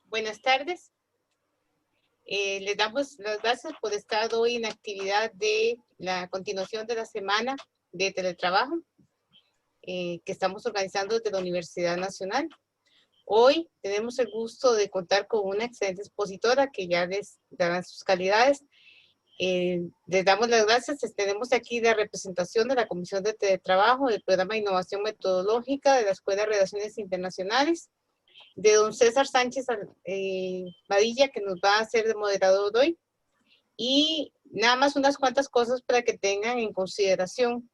Buenas tardes. Les damos las gracias por estar hoy en la actividad de la continuación de la semana de teletrabajo que estamos organizando desde la Universidad Nacional. Hoy tenemos el gusto de contar con una excelente expositora que ya les darán sus calidades. Les damos las gracias. Tenemos aquí la representación de la Comisión de Teletrabajo del Programa de Innovación Metodológica de la Escuela de Relaciones Internacionales, de don César Sánchez Padilla, que nos va a hacer de moderador hoy. Y nada más unas cuantas cosas para que tengan en consideración.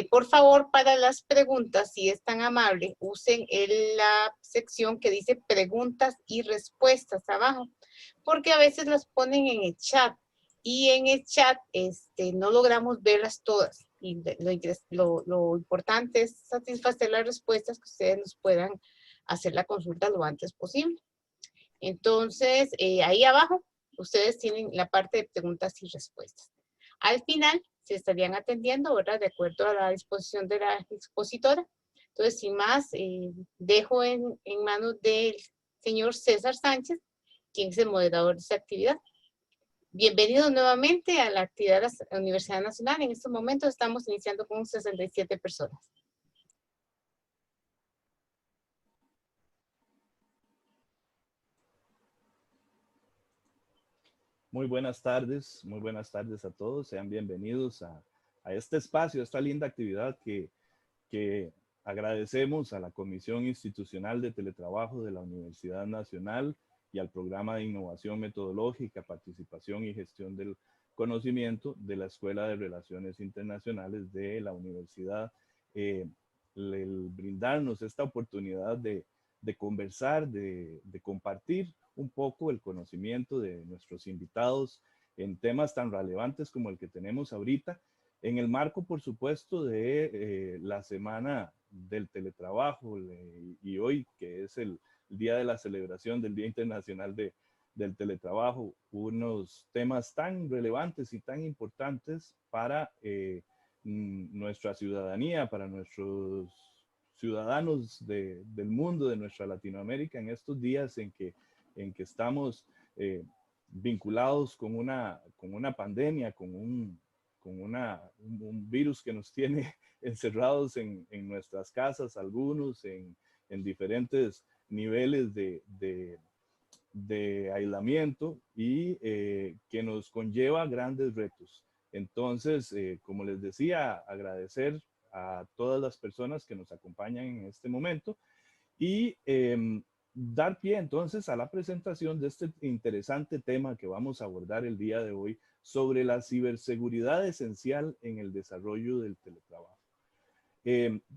Por favor, para las preguntas, si es tan amable, usen la sección que dice preguntas y respuestas abajo, porque a veces las ponen en el chat y en el chat no logramos verlas todas. Y lo importante es satisfacer las respuestas, que ustedes nos puedan hacer la consulta lo antes posible. Entonces, ahí abajo, ustedes tienen la parte de preguntas y respuestas. Al final, se estarían atendiendo, ¿verdad? De acuerdo a la disposición de la expositora. Entonces, sin más, dejo en manos del señor César Sánchez, quien es el moderador de esta actividad. Bienvenidos nuevamente a la actividad de la Universidad Nacional. En estos momentos estamos iniciando con 67 personas. Muy buenas tardes a todos. Sean bienvenidos a este espacio, a esta linda actividad que agradecemos a la Comisión Institucional de Teletrabajo de la Universidad Nacional y al Programa de Innovación Metodológica, Participación y Gestión del Conocimiento de la Escuela de Relaciones Internacionales de la Universidad, el brindarnos esta oportunidad de conversar, de compartir un poco el conocimiento de nuestros invitados en temas tan relevantes como el que tenemos ahorita, en el marco, por supuesto, de la Semana del Teletrabajo y hoy, que es el día de la celebración del Día Internacional del Teletrabajo, unos temas tan relevantes y tan importantes para nuestra ciudadanía, para nuestros ciudadanos del mundo, de nuestra Latinoamérica, en estos días en que estamos vinculados con una pandemia, con un virus que nos tiene encerrados en nuestras casas, algunos en diferentes niveles de aislamiento y que nos conlleva grandes retos. Entonces, como les decía, agradecer a todas las personas que nos acompañan en este momento y dar pie entonces a la presentación de este interesante tema que vamos a abordar el día de hoy sobre la ciberseguridad esencial en el desarrollo del teletrabajo.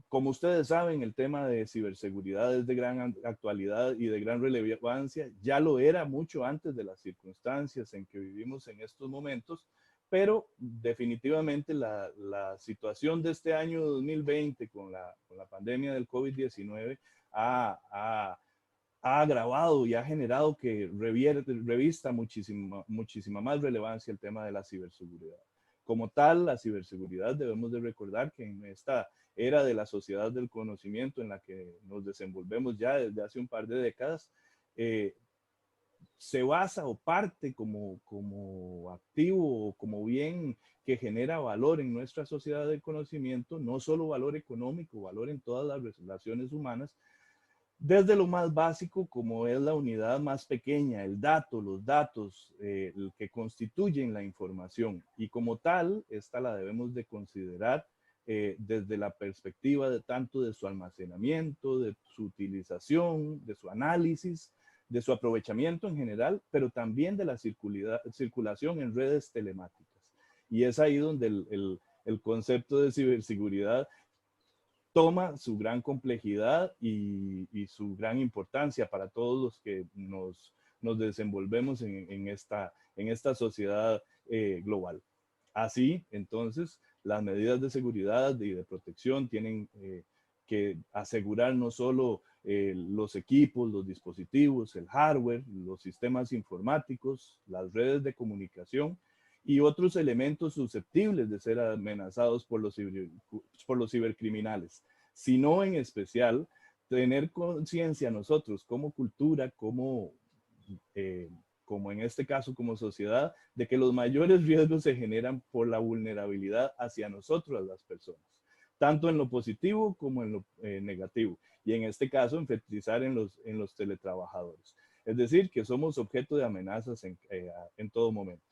Como ustedes saben, el tema de ciberseguridad es de gran actualidad y de gran relevancia. Ya lo era mucho antes de las circunstancias en que vivimos en estos momentos, pero definitivamente la situación de este año 2020 con la pandemia del COVID-19 ha agravado y ha generado que revista muchísima más relevancia el tema de la ciberseguridad. Como tal, la ciberseguridad debemos de recordar que en esta era de la sociedad del conocimiento en la que nos desenvolvemos ya desde hace un par de décadas, se basa o parte como activo o como bien que genera valor en nuestra sociedad del conocimiento, no solo valor económico, valor en todas las relaciones humanas, desde lo más básico como es la unidad más pequeña, el dato, los datos, el que constituyen la información. Y como tal, esta la debemos de considerar desde la perspectiva de tanto de su almacenamiento, de su utilización, de su análisis, de su aprovechamiento en general, pero también de la circulación en redes telemáticas. Y es ahí donde el concepto de ciberseguridad toma su gran complejidad y su gran importancia para todos los que nos desenvolvemos en esta sociedad global. Así, entonces, las medidas de seguridad y de protección tienen que asegurar no solo los equipos, los dispositivos, el hardware, los sistemas informáticos, las redes de comunicación y otros elementos susceptibles de ser amenazados por los cibercriminales, sino en especial tener conciencia nosotros como cultura, como en este caso como sociedad, de que los mayores riesgos se generan por la vulnerabilidad hacia nosotros, las personas, tanto en lo positivo como en lo negativo, y en este caso enfatizar en los teletrabajadores. Es decir, que somos objeto de amenazas en todo momento.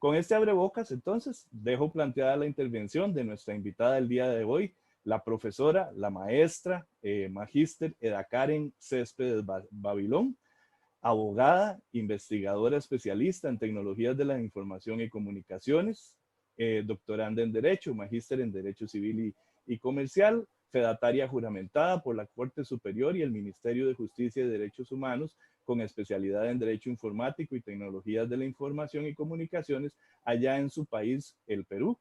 Con este abrebocas, entonces, dejo planteada la intervención de nuestra invitada el día de hoy, la profesora, la maestra, magíster Eda Karen Céspedes Babilón, abogada, investigadora especialista en tecnologías de la información y comunicaciones, doctoranda en Derecho, magíster en Derecho Civil y Comercial, fedataria juramentada por la Corte Superior y el Ministerio de Justicia y Derechos Humanos, con especialidad en Derecho Informático y Tecnologías de la Información y Comunicaciones, allá en su país, el Perú,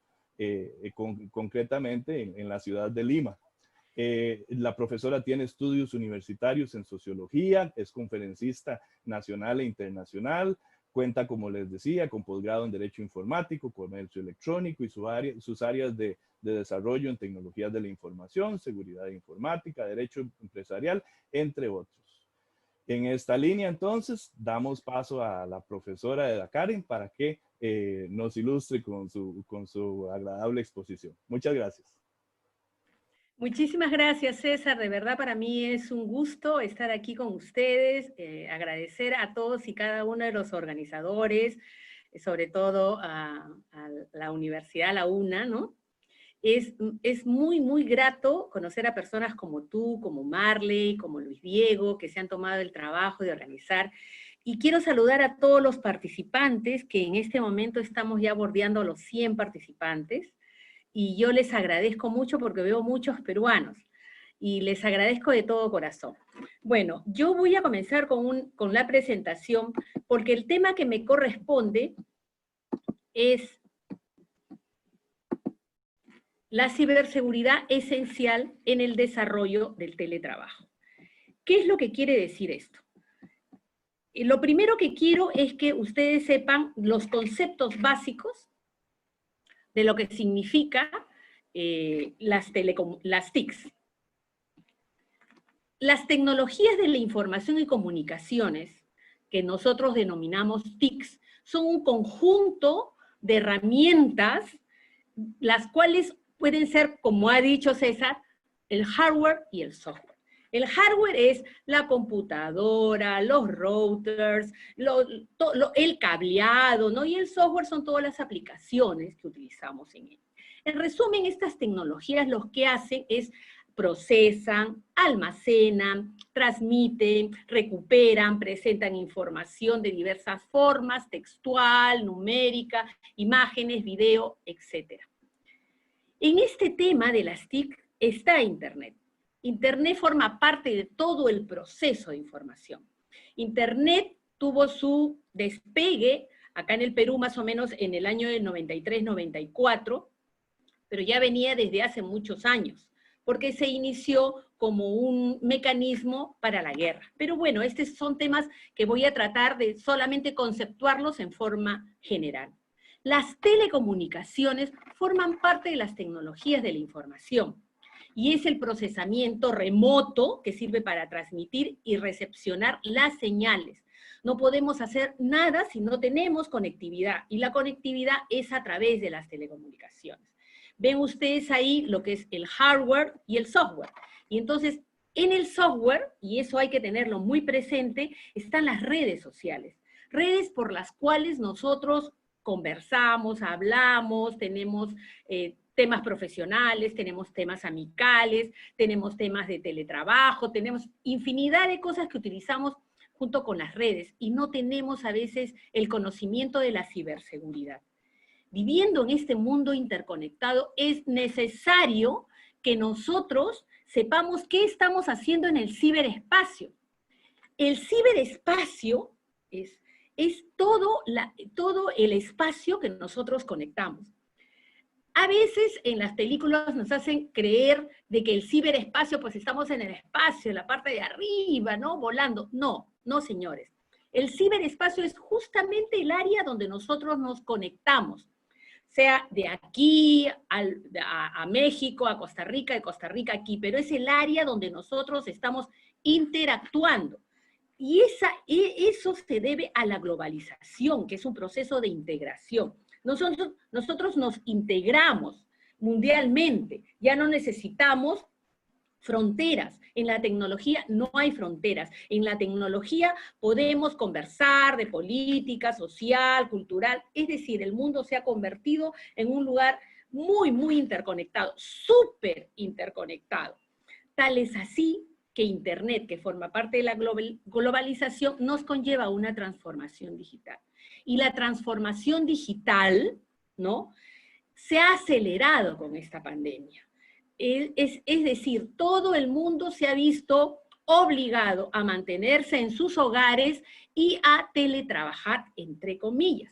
concretamente en la ciudad de Lima. La profesora tiene estudios universitarios en sociología, es conferencista nacional e internacional, cuenta, como les decía, con posgrado en Derecho Informático, Comercio Electrónico y sus áreas de desarrollo en tecnologías de la información, seguridad informática, derecho empresarial, entre otros. En esta línea, entonces, damos paso a la profesora Eda Karen para que nos ilustre con su agradable exposición. Muchas gracias. Muchísimas gracias, César. De verdad, para mí es un gusto estar aquí con ustedes, agradecer a todos y cada uno de los organizadores, sobre todo a la Universidad La UNA, ¿no? Es muy, muy grato conocer a personas como tú, como Marley, como Luis Diego, que se han tomado el trabajo de organizar. Y quiero saludar a todos los participantes, que en este momento estamos ya bordeando los 100 participantes, y yo les agradezco mucho porque veo muchos peruanos, y les agradezco de todo corazón. Bueno, yo voy a comenzar con la presentación, porque el tema que me corresponde es la ciberseguridad esencial en el desarrollo del teletrabajo. ¿Qué es lo que quiere decir esto? Lo primero que quiero es que ustedes sepan los conceptos básicos de lo que significa las TICs. Las tecnologías de la información y comunicaciones, que nosotros denominamos TICs, son un conjunto de herramientas, las cuales pueden ser, como ha dicho César, el hardware y el software. El hardware es la computadora, los routers, el cableado, ¿no? Y el software son todas las aplicaciones que utilizamos en él. En resumen, estas tecnologías lo que hacen es procesan, almacenan, transmiten, recuperan, presentan información de diversas formas, textual, numérica, imágenes, video, etc. En este tema de las TIC está Internet. Internet forma parte de todo el proceso de información. Internet tuvo su despegue acá en el Perú más o menos en el año del 93-94, pero ya venía desde hace muchos años, porque se inició como un mecanismo para la guerra. Pero bueno, estos son temas que voy a tratar de solamente conceptuarlos en forma general. Las telecomunicaciones forman parte de las tecnologías de la información, y es el procesamiento remoto que sirve para transmitir y recepcionar las señales. No podemos hacer nada si no tenemos conectividad, y la conectividad es a través de las telecomunicaciones. Ven ustedes ahí lo que es el hardware y el software. Y entonces, en el software, y eso hay que tenerlo muy presente, están las redes sociales. Redes por las cuales nosotros conversamos, hablamos, tenemos temas profesionales, tenemos temas amicales, tenemos temas de teletrabajo, tenemos infinidad de cosas que utilizamos junto con las redes, y no tenemos a veces el conocimiento de la ciberseguridad. Viviendo en este mundo interconectado, es necesario que nosotros sepamos qué estamos haciendo en el ciberespacio. El ciberespacio es todo el espacio que nosotros conectamos. A veces en las películas nos hacen creer de que el ciberespacio, pues estamos en el espacio, en la parte de arriba, ¿no? Volando. No, no, señores. El ciberespacio es justamente el área donde nosotros nos conectamos. sea de aquí a México, a Costa Rica, de Costa Rica aquí, pero es el área donde nosotros estamos interactuando. Y eso se debe a la globalización, que es un proceso de integración. Nosotros nos integramos mundialmente, ya no necesitamos fronteras. En la tecnología no hay fronteras. En la tecnología podemos conversar de política, social, cultural. Es decir, el mundo se ha convertido en un lugar muy, muy interconectado, súper interconectado. Tal es así que Internet, que forma parte de la globalización, nos conlleva a una transformación digital. Y la transformación digital, ¿no?, se ha acelerado con esta pandemia. Es decir, todo el mundo se ha visto obligado a mantenerse en sus hogares y a teletrabajar, entre comillas,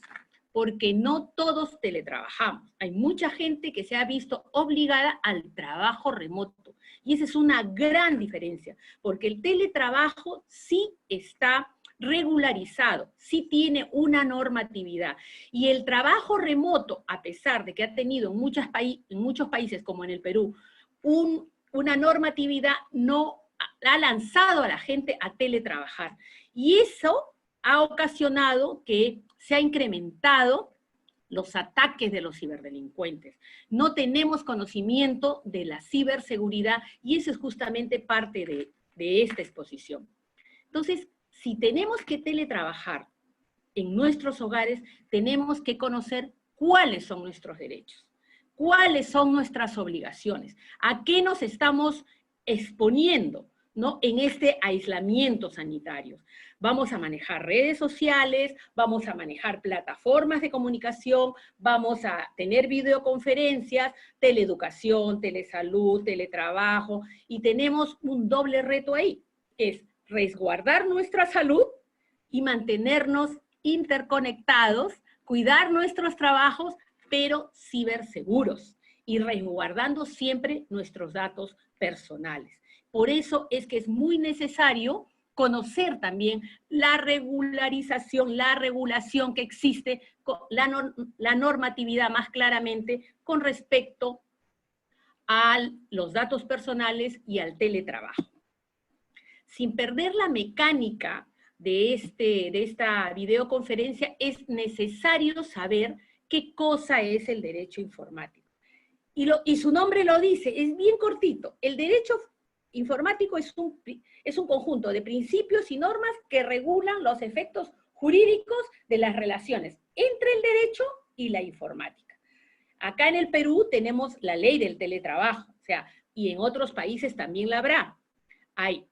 porque no todos teletrabajamos. Hay mucha gente que se ha visto obligada al trabajo remoto, y esa es una gran diferencia, porque el teletrabajo sí está regularizado, sí tiene una normatividad, y el trabajo remoto, a pesar de que ha tenido en muchos países, como en el Perú, una normatividad, no ha lanzado a la gente a teletrabajar. Y eso ha ocasionado que se ha incrementado los ataques de los ciberdelincuentes. No tenemos conocimiento de la ciberseguridad y eso es justamente parte de esta exposición. Entonces, si tenemos que teletrabajar en nuestros hogares, tenemos que conocer cuáles son nuestros derechos. ¿Cuáles son nuestras obligaciones? ¿A qué nos estamos exponiendo, ¿no?, en este aislamiento sanitario? Vamos a manejar redes sociales, vamos a manejar plataformas de comunicación, vamos a tener videoconferencias, teleeducación, telesalud, teletrabajo, y tenemos un doble reto ahí, que es resguardar nuestra salud y mantenernos interconectados, cuidar nuestros trabajos, pero ciberseguros y resguardando siempre nuestros datos personales. Por eso es que es muy necesario conocer también la regularización, la regulación que existe, la normatividad más claramente con respecto a los datos personales y al teletrabajo. Sin perder la mecánica de esta videoconferencia, es necesario saber qué cosa es el derecho informático. Y su nombre lo dice, es bien cortito. El derecho informático es un conjunto de principios y normas que regulan los efectos jurídicos de las relaciones entre el derecho y la informática. Acá en el Perú tenemos la ley del teletrabajo, o sea, y en otros países también la habrá. Hay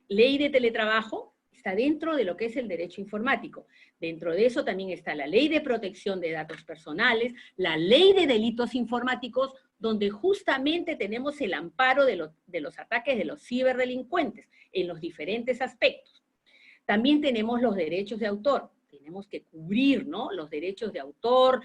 ley de teletrabajo, está dentro de lo que es el derecho informático. Dentro de eso también está la ley de protección de datos personales, la ley de delitos informáticos, donde justamente tenemos el amparo de los ataques de los ciberdelincuentes en los diferentes aspectos. También tenemos los derechos de autor. Tenemos que cubrir, ¿no?, los derechos de autor,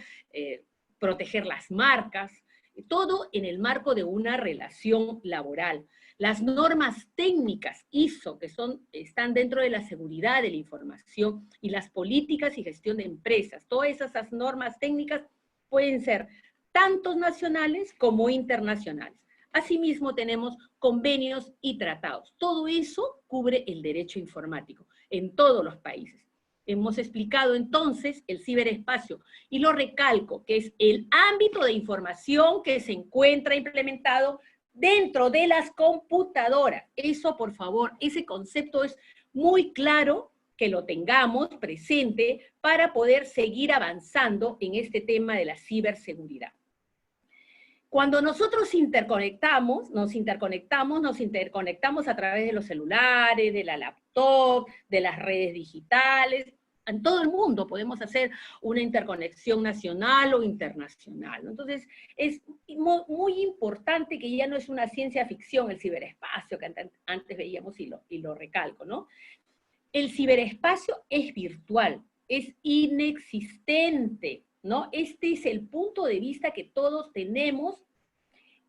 proteger las marcas, todo en el marco de una relación laboral. Las normas técnicas ISO, que están dentro de la seguridad de la información, y las políticas y gestión de empresas, todas esas normas técnicas pueden ser tanto nacionales como internacionales. Asimismo tenemos convenios y tratados. Todo eso cubre el derecho informático en todos los países. Hemos explicado entonces el ciberespacio, y lo recalco, que es el ámbito de información que se encuentra implementado dentro de las computadoras. Eso, por favor, ese concepto es muy claro, que lo tengamos presente para poder seguir avanzando en este tema de la ciberseguridad. Cuando nosotros nos interconectamos a través de los celulares, de la laptop, de las redes digitales. En todo el mundo podemos hacer una interconexión nacional o internacional, ¿no? Entonces, es muy importante que ya no es una ciencia ficción el ciberespacio que antes veíamos, y lo recalco, ¿no? El ciberespacio es virtual, es inexistente, ¿no? Este es el punto de vista que todos tenemos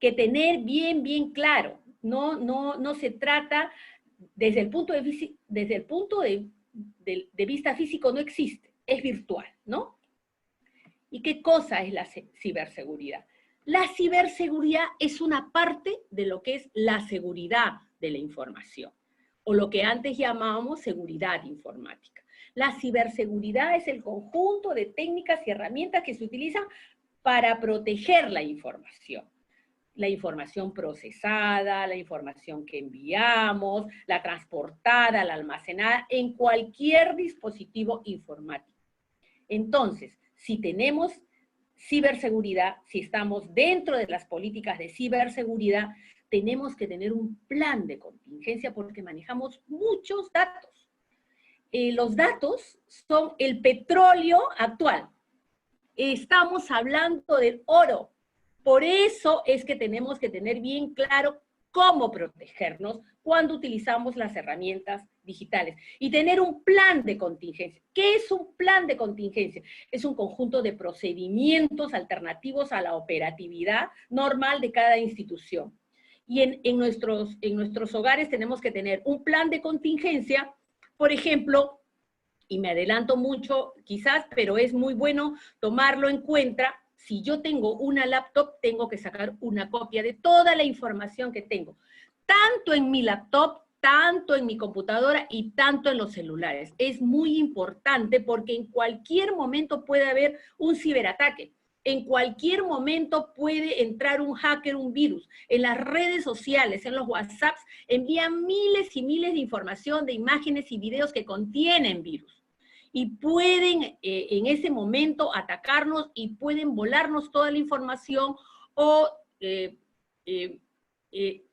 que tener bien claro. No se trata, desde el punto de vista físico no existe, es virtual, ¿no? ¿Y qué cosa es la ciberseguridad? La ciberseguridad es una parte de lo que es la seguridad de la información, o lo que antes llamábamos seguridad informática. La ciberseguridad es el conjunto de técnicas y herramientas que se utilizan para proteger la información procesada, la información que enviamos, la transportada, la almacenada, en cualquier dispositivo informático. Entonces, si tenemos ciberseguridad, si estamos dentro de las políticas de ciberseguridad, tenemos que tener un plan de contingencia porque manejamos muchos datos. Los datos son el petróleo actual. Estamos hablando del oro. Por eso es que tenemos que tener bien claro cómo protegernos cuando utilizamos las herramientas digitales. Y tener un plan de contingencia. ¿Qué es un plan de contingencia? Es un conjunto de procedimientos alternativos a la operatividad normal de cada institución. Y en nuestros hogares tenemos que tener un plan de contingencia, por ejemplo, y me adelanto mucho quizás, pero es muy bueno tomarlo en cuenta. Si yo tengo una laptop, tengo que sacar una copia de toda la información que tengo, tanto en mi laptop, tanto en mi computadora y tanto en los celulares. Es muy importante porque en cualquier momento puede haber un ciberataque. En cualquier momento puede entrar un hacker, un virus. En las redes sociales, en los WhatsApps, envían miles y miles de información, de imágenes y videos que contienen virus. Y pueden en ese momento atacarnos y pueden volarnos toda la información o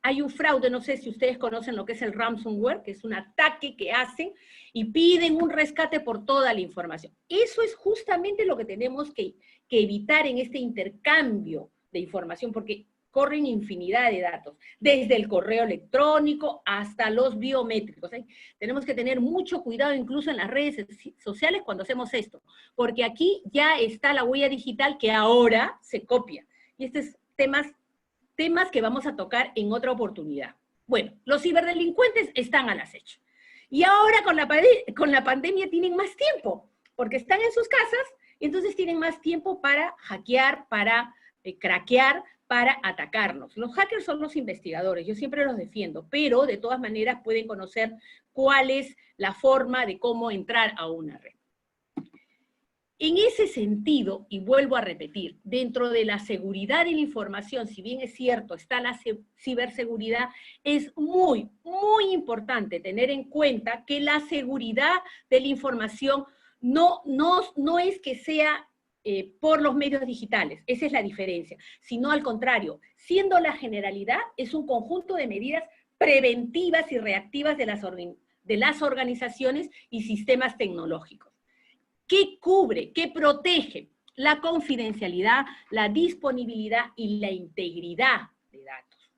hay un fraude, no sé si ustedes conocen lo que es el ransomware, que es un ataque que hacen y piden un rescate por toda la información. Eso es justamente lo que tenemos que evitar en este intercambio de información, porque corren infinidad de datos, desde el correo electrónico hasta los biométricos. Tenemos que tener mucho cuidado incluso en las redes sociales cuando hacemos esto, porque aquí ya está la huella digital que ahora se copia. Y estos temas que vamos a tocar en otra oportunidad. Bueno, los ciberdelincuentes están al acecho. Y ahora con la pandemia tienen más tiempo, porque están en sus casas, y entonces tienen más tiempo para hackear, para craquear, para atacarnos. Los hackers son los investigadores, yo siempre los defiendo, pero de todas maneras pueden conocer cuál es la forma de cómo entrar a una red. En ese sentido, y vuelvo a repetir, dentro de la seguridad de la información, si bien es cierto, está la ciberseguridad, es muy, muy importante tener en cuenta que la seguridad de la información no es que sea por los medios digitales, esa es la diferencia, sino al contrario, siendo la generalidad, es un conjunto de medidas preventivas y reactivas de las organizaciones y sistemas tecnológicos. ¿Qué cubre? ¿Qué protege? La confidencialidad, la disponibilidad y la integridad de datos.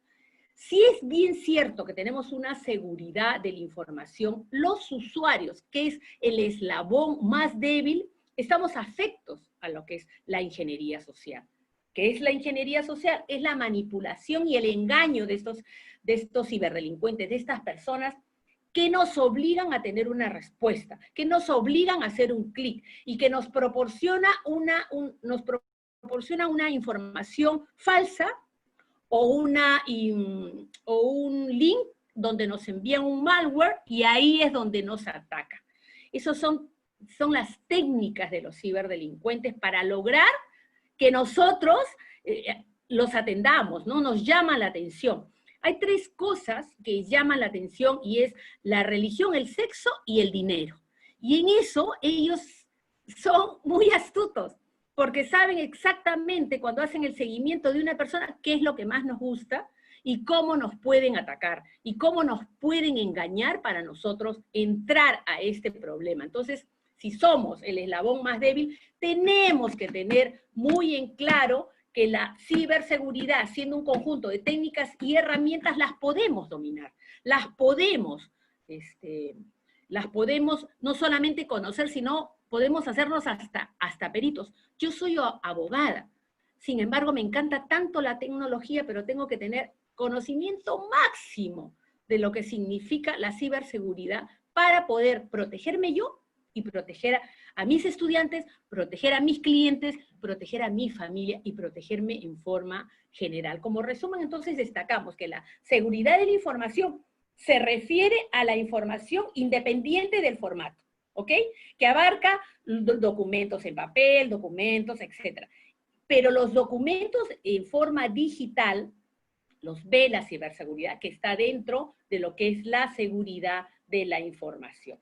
Si es bien cierto que tenemos una seguridad de la información, los usuarios, que es el eslabón más débil, estamos afectos a lo que es la ingeniería social. ¿Qué es la ingeniería social? Es la manipulación y el engaño de estos ciberdelincuentes, de estas personas que nos obligan a tener una respuesta, que nos obligan a hacer un clic y que nos proporciona una información falsa o un link donde nos envían un malware y ahí es donde nos ataca. Esas son las técnicas de los ciberdelincuentes para lograr que nosotros los atendamos, ¿no? Nos llama la atención. Hay tres cosas que llaman la atención y es la religión, el sexo y el dinero. Y en eso ellos son muy astutos, porque saben exactamente cuando hacen el seguimiento de una persona qué es lo que más nos gusta y cómo nos pueden atacar y cómo nos pueden engañar para nosotros entrar a este problema. Entonces, si somos el eslabón más débil, tenemos que tener muy en claro que la ciberseguridad, siendo un conjunto de técnicas y herramientas, las podemos dominar, las podemos no solamente conocer, sino podemos hacernos hasta peritos. Yo soy abogada, sin embargo me encanta tanto la tecnología, pero tengo que tener conocimiento máximo de lo que significa la ciberseguridad para poder protegerme yo y proteger a mis estudiantes, proteger a mis clientes, proteger a mi familia y protegerme en forma general. Como resumen, entonces destacamos que la seguridad de la información se refiere a la información independiente del formato, ¿ok? Que abarca documentos en papel, documentos, etc. Pero los documentos en forma digital los ve la ciberseguridad, que está dentro de lo que es la seguridad de la información.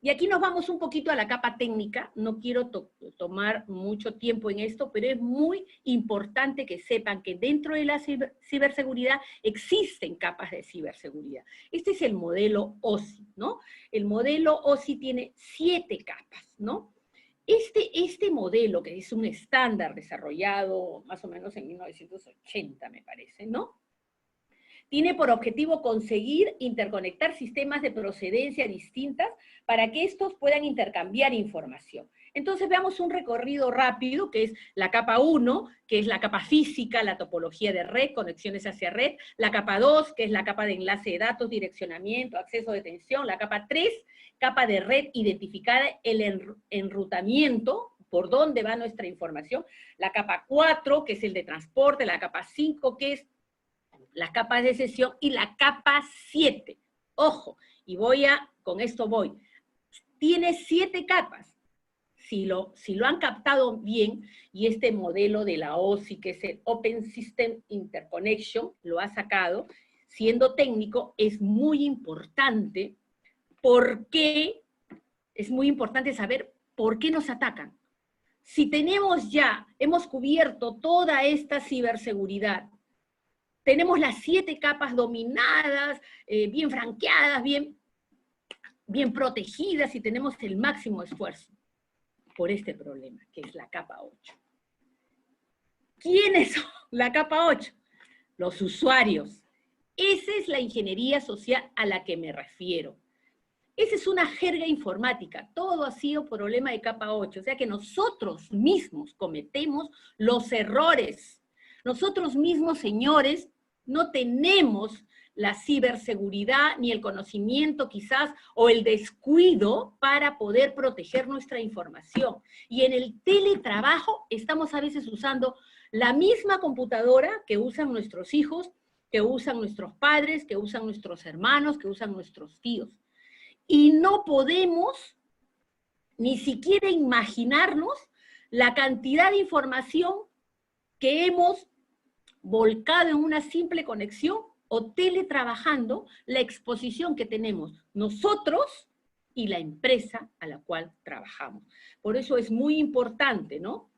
Y aquí nos vamos un poquito a la capa técnica, no quiero tomar mucho tiempo en esto, pero es muy importante que sepan que dentro de la ciberseguridad existen capas de ciberseguridad. Este es el modelo OSI, ¿no? El modelo OSI tiene 7 capas, ¿no? Este modelo, que es un estándar desarrollado más o menos en 1980, me parece, ¿no? Tiene por objetivo conseguir interconectar sistemas de procedencia distintas para que estos puedan intercambiar información. Entonces veamos un recorrido rápido, que es la capa 1, que es la capa física, la topología de red, conexiones hacia red, la capa 2, que es la capa de enlace de datos, direccionamiento, acceso de atención, la capa 3, capa de red identificada, el enrutamiento, por dónde va nuestra información, la capa 4, que es el de transporte, la capa 5, que es las capas de sesión, y la capa 7. Ojo, y con esto voy. Tiene 7 capas. Si lo han captado bien, y este modelo de la OSI, que es el Open System Interconnection, lo ha sacado, siendo técnico, es muy importante. ¿Por qué? Es muy importante saber por qué nos atacan. Si hemos cubierto toda esta ciberseguridad, tenemos las 7 capas dominadas, bien franqueadas, bien protegidas, y tenemos el máximo esfuerzo por este problema, que es la capa 8. ¿Quiénes son la capa 8? Los usuarios. Esa es la ingeniería social a la que me refiero. Esa es una jerga informática, todo ha sido problema de capa 8, o sea que nosotros mismos cometemos los errores. Nosotros mismos, señores, no tenemos la ciberseguridad, ni el conocimiento quizás, o el descuido para poder proteger nuestra información. Y en el teletrabajo estamos a veces usando la misma computadora que usan nuestros hijos, que usan nuestros padres, que usan nuestros hermanos, que usan nuestros tíos. Y no podemos ni siquiera imaginarnos la cantidad de información que hemos volcado en una simple conexión o teletrabajando, la exposición que tenemos nosotros y la empresa a la cual trabajamos. Por eso es muy importante, ¿no?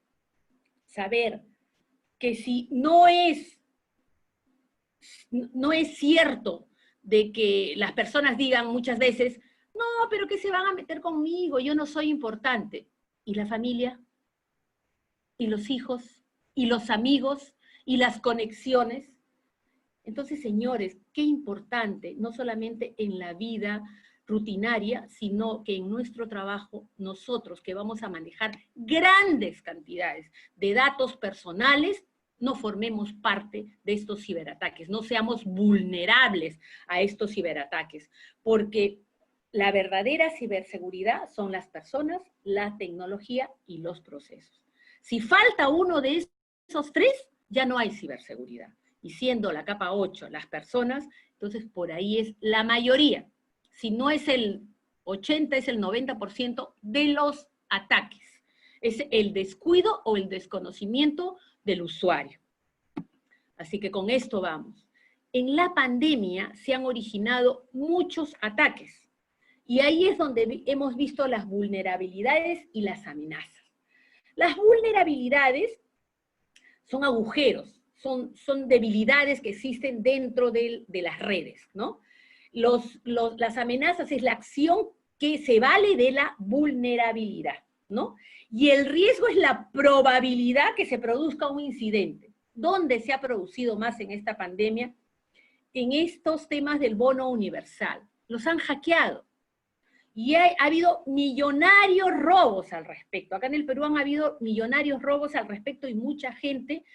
Saber que si no es cierto de que las personas digan muchas veces, no, pero ¿qué se van a meter conmigo? Yo no soy importante. ¿Y la familia? ¿Y los hijos? ¿Y los amigos? ¿Y las conexiones? Entonces, señores, qué importante, no solamente en la vida rutinaria, sino que en nuestro trabajo, nosotros que vamos a manejar grandes cantidades de datos personales, no formemos parte de estos ciberataques, no seamos vulnerables a estos ciberataques, porque la verdadera ciberseguridad son las personas, la tecnología y los procesos. Si falta uno de esos 3, ya no hay ciberseguridad. Y siendo la capa 8 las personas, entonces por ahí es la mayoría. Si no es el 80, es el 90% de los ataques. Es el descuido o el desconocimiento del usuario. Así que con esto vamos. En la pandemia se han originado muchos ataques. Y ahí es donde hemos visto las vulnerabilidades y las amenazas. Las vulnerabilidades son agujeros, son debilidades que existen dentro de las redes, ¿no? Las amenazas es la acción que se vale de la vulnerabilidad, ¿no? Y el riesgo es la probabilidad que se produzca un incidente. ¿Dónde se ha producido más en esta pandemia? En estos temas del bono universal. Los han hackeado. Y ha habido millonarios robos al respecto. Acá en el Perú han habido millonarios robos al respecto y mucha gente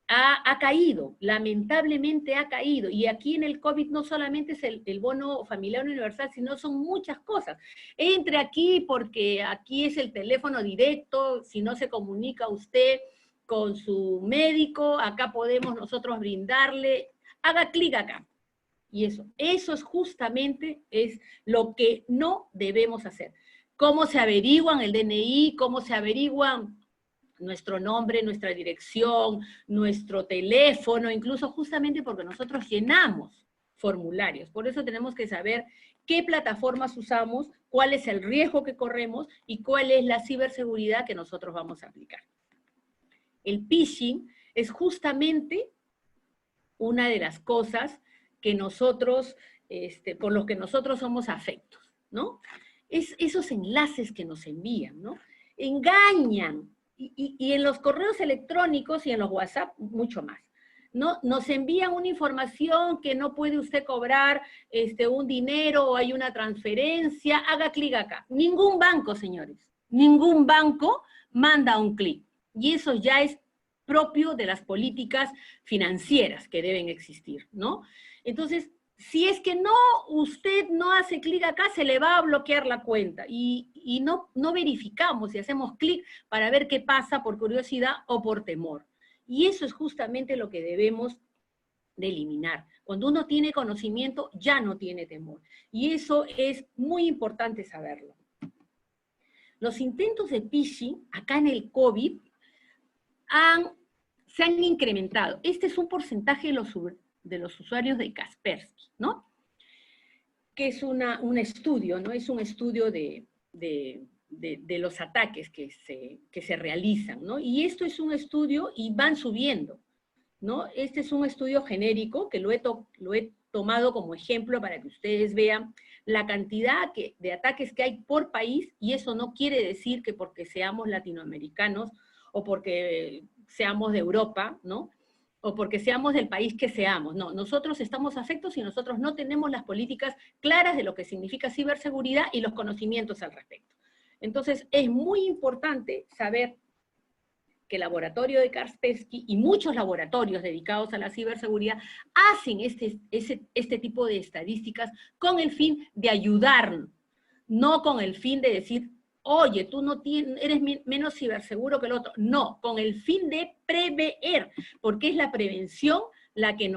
ha caído, lamentablemente ha caído. Y aquí en el COVID no solamente es el bono familiar universal, sino son muchas cosas. Entre aquí porque aquí es el teléfono directo, si no se comunica usted con su médico, acá podemos nosotros brindarle, haga clic acá. Y eso es justamente es lo que no debemos hacer. ¿Cómo se averiguan el DNI? ¿Cómo se averiguan nuestro nombre, nuestra dirección, nuestro teléfono? Incluso justamente porque nosotros llenamos formularios. Por eso tenemos que saber qué plataformas usamos, cuál es el riesgo que corremos y cuál es la ciberseguridad que nosotros vamos a aplicar. El phishing es justamente una de las cosas que nosotros, por los que nosotros somos afectos, ¿no? Es esos enlaces que nos envían, ¿no? Engañan, y en los correos electrónicos y en los WhatsApp mucho más, ¿no? Nos envían una información que no puede usted cobrar un dinero o hay una transferencia, haga clic acá. Ningún banco, señores, ningún banco manda un clic. Y eso ya es propio de las políticas financieras que deben existir, ¿no? Entonces, si es que usted no hace clic acá, se le va a bloquear la cuenta y no verificamos si hacemos clic para ver qué pasa por curiosidad o por temor. Y eso es justamente lo que debemos de eliminar. Cuando uno tiene conocimiento, ya no tiene temor. Y eso es muy importante saberlo. Los intentos de phishing, acá en el COVID, se han incrementado. Este es un porcentaje de los usuarios de Kaspersky, ¿no? Que es un estudio, ¿no? Es un estudio de los ataques que se realizan, ¿no? Y esto es un estudio y van subiendo, ¿no? Este es un estudio genérico que lo he tomado como ejemplo para que ustedes vean la cantidad de ataques que hay por país, y eso no quiere decir que porque seamos latinoamericanos o porque seamos de Europa, ¿no? O porque seamos del país que seamos. No, nosotros estamos afectos y nosotros no tenemos las políticas claras de lo que significa ciberseguridad y los conocimientos al respecto. Entonces, es muy importante saber que el laboratorio de Kaspersky y muchos laboratorios dedicados a la ciberseguridad hacen este tipo de estadísticas con el fin de ayudarnos, no con el fin de decir, oye, tú no eres menos ciberseguro que el otro. No, con el fin de prever, porque es la prevención la que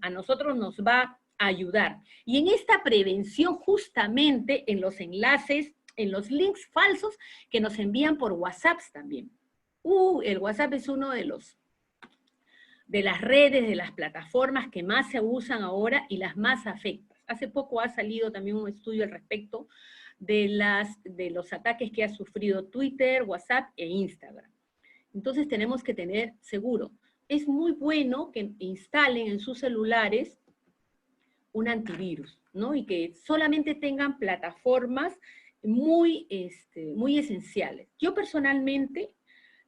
a nosotros nos va a ayudar. Y en esta prevención, justamente en los enlaces, en los links falsos que nos envían por WhatsApp también. El WhatsApp es uno de las redes, de las plataformas que más se usan ahora y las más afectas. Hace poco ha salido también un estudio al respecto de los ataques que ha sufrido Twitter, WhatsApp e Instagram. Entonces tenemos que tener seguro. Es muy bueno que instalen en sus celulares un antivirus, ¿no? Y que solamente tengan plataformas muy esenciales. Yo personalmente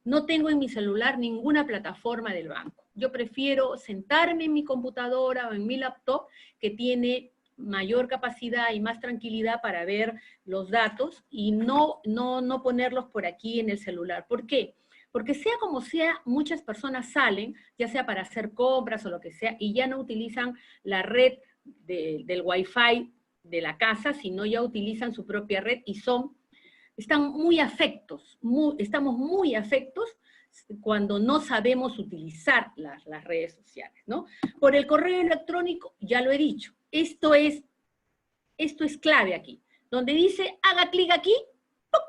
no tengo en mi celular ninguna plataforma del banco. Yo prefiero sentarme en mi computadora o en mi laptop, que tiene mayor capacidad y más tranquilidad para ver los datos, y no ponerlos por aquí en el celular. ¿Por qué? Porque sea como sea, muchas personas salen, ya sea para hacer compras o lo que sea, y ya no utilizan la red del Wi-Fi de la casa, sino ya utilizan su propia red y están muy afectos, estamos muy afectos cuando no sabemos utilizar las redes sociales, ¿no? Por el correo electrónico, ya lo he dicho, esto es clave aquí. Donde dice, haga clic aquí,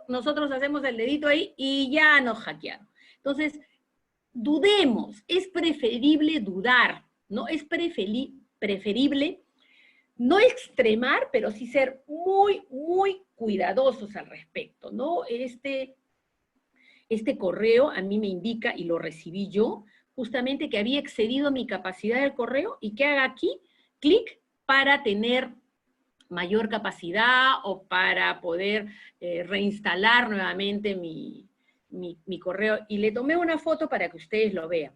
nosotros hacemos el dedito ahí y ya nos hackearon. Entonces, dudemos, es preferible dudar, ¿no? Es preferible no extremar, pero sí ser muy, muy cuidadosos al respecto, ¿no? Este correo a mí me indica, y lo recibí yo, justamente que había excedido mi capacidad del correo y que haga aquí clic para tener mayor capacidad o para poder reinstalar nuevamente mi correo. Y le tomé una foto para que ustedes lo vean.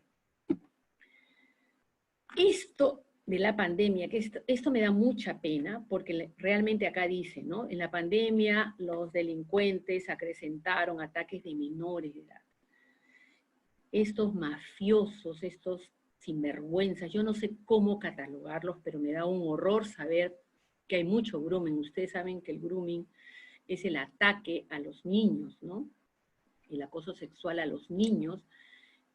Esto de la pandemia, que esto me da mucha pena, porque realmente acá dice, ¿no? En la pandemia los delincuentes acrecentaron ataques de menores de edad. Estos mafiosos, estos sinvergüenzas, yo no sé cómo catalogarlos, pero me da un horror saber que hay mucho grooming. Ustedes saben que el grooming es el ataque a los niños, ¿no? El acoso sexual a los niños,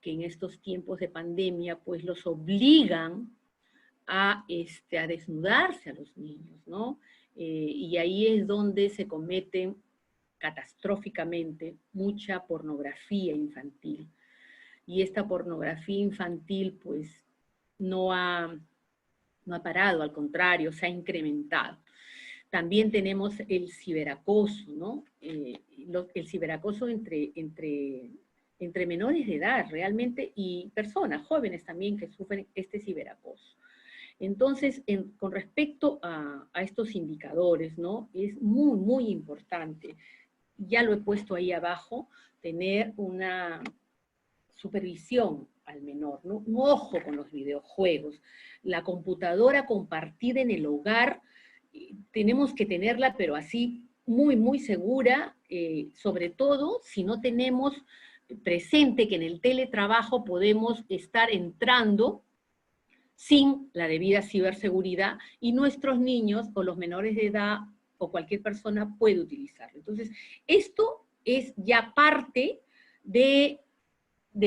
que en estos tiempos de pandemia, pues los obligan a desnudarse a los niños, ¿no? Y ahí es donde se comete catastróficamente mucha pornografía infantil. Y esta pornografía infantil, pues, no ha parado, al contrario, se ha incrementado. También tenemos el ciberacoso, ¿no? El ciberacoso entre menores de edad, realmente, y personas jóvenes también que sufren este ciberacoso. Entonces, con respecto a estos indicadores, ¿no? Es muy, muy importante, ya lo he puesto ahí abajo, tener una supervisión al menor, ¿no? Un ojo con los videojuegos. La computadora compartida en el hogar, tenemos que tenerla, pero así muy, muy segura, sobre todo si no tenemos presente que en el teletrabajo podemos estar entrando sin la debida ciberseguridad y nuestros niños o los menores de edad o cualquier persona puede utilizarlo. Entonces, esto es ya parte de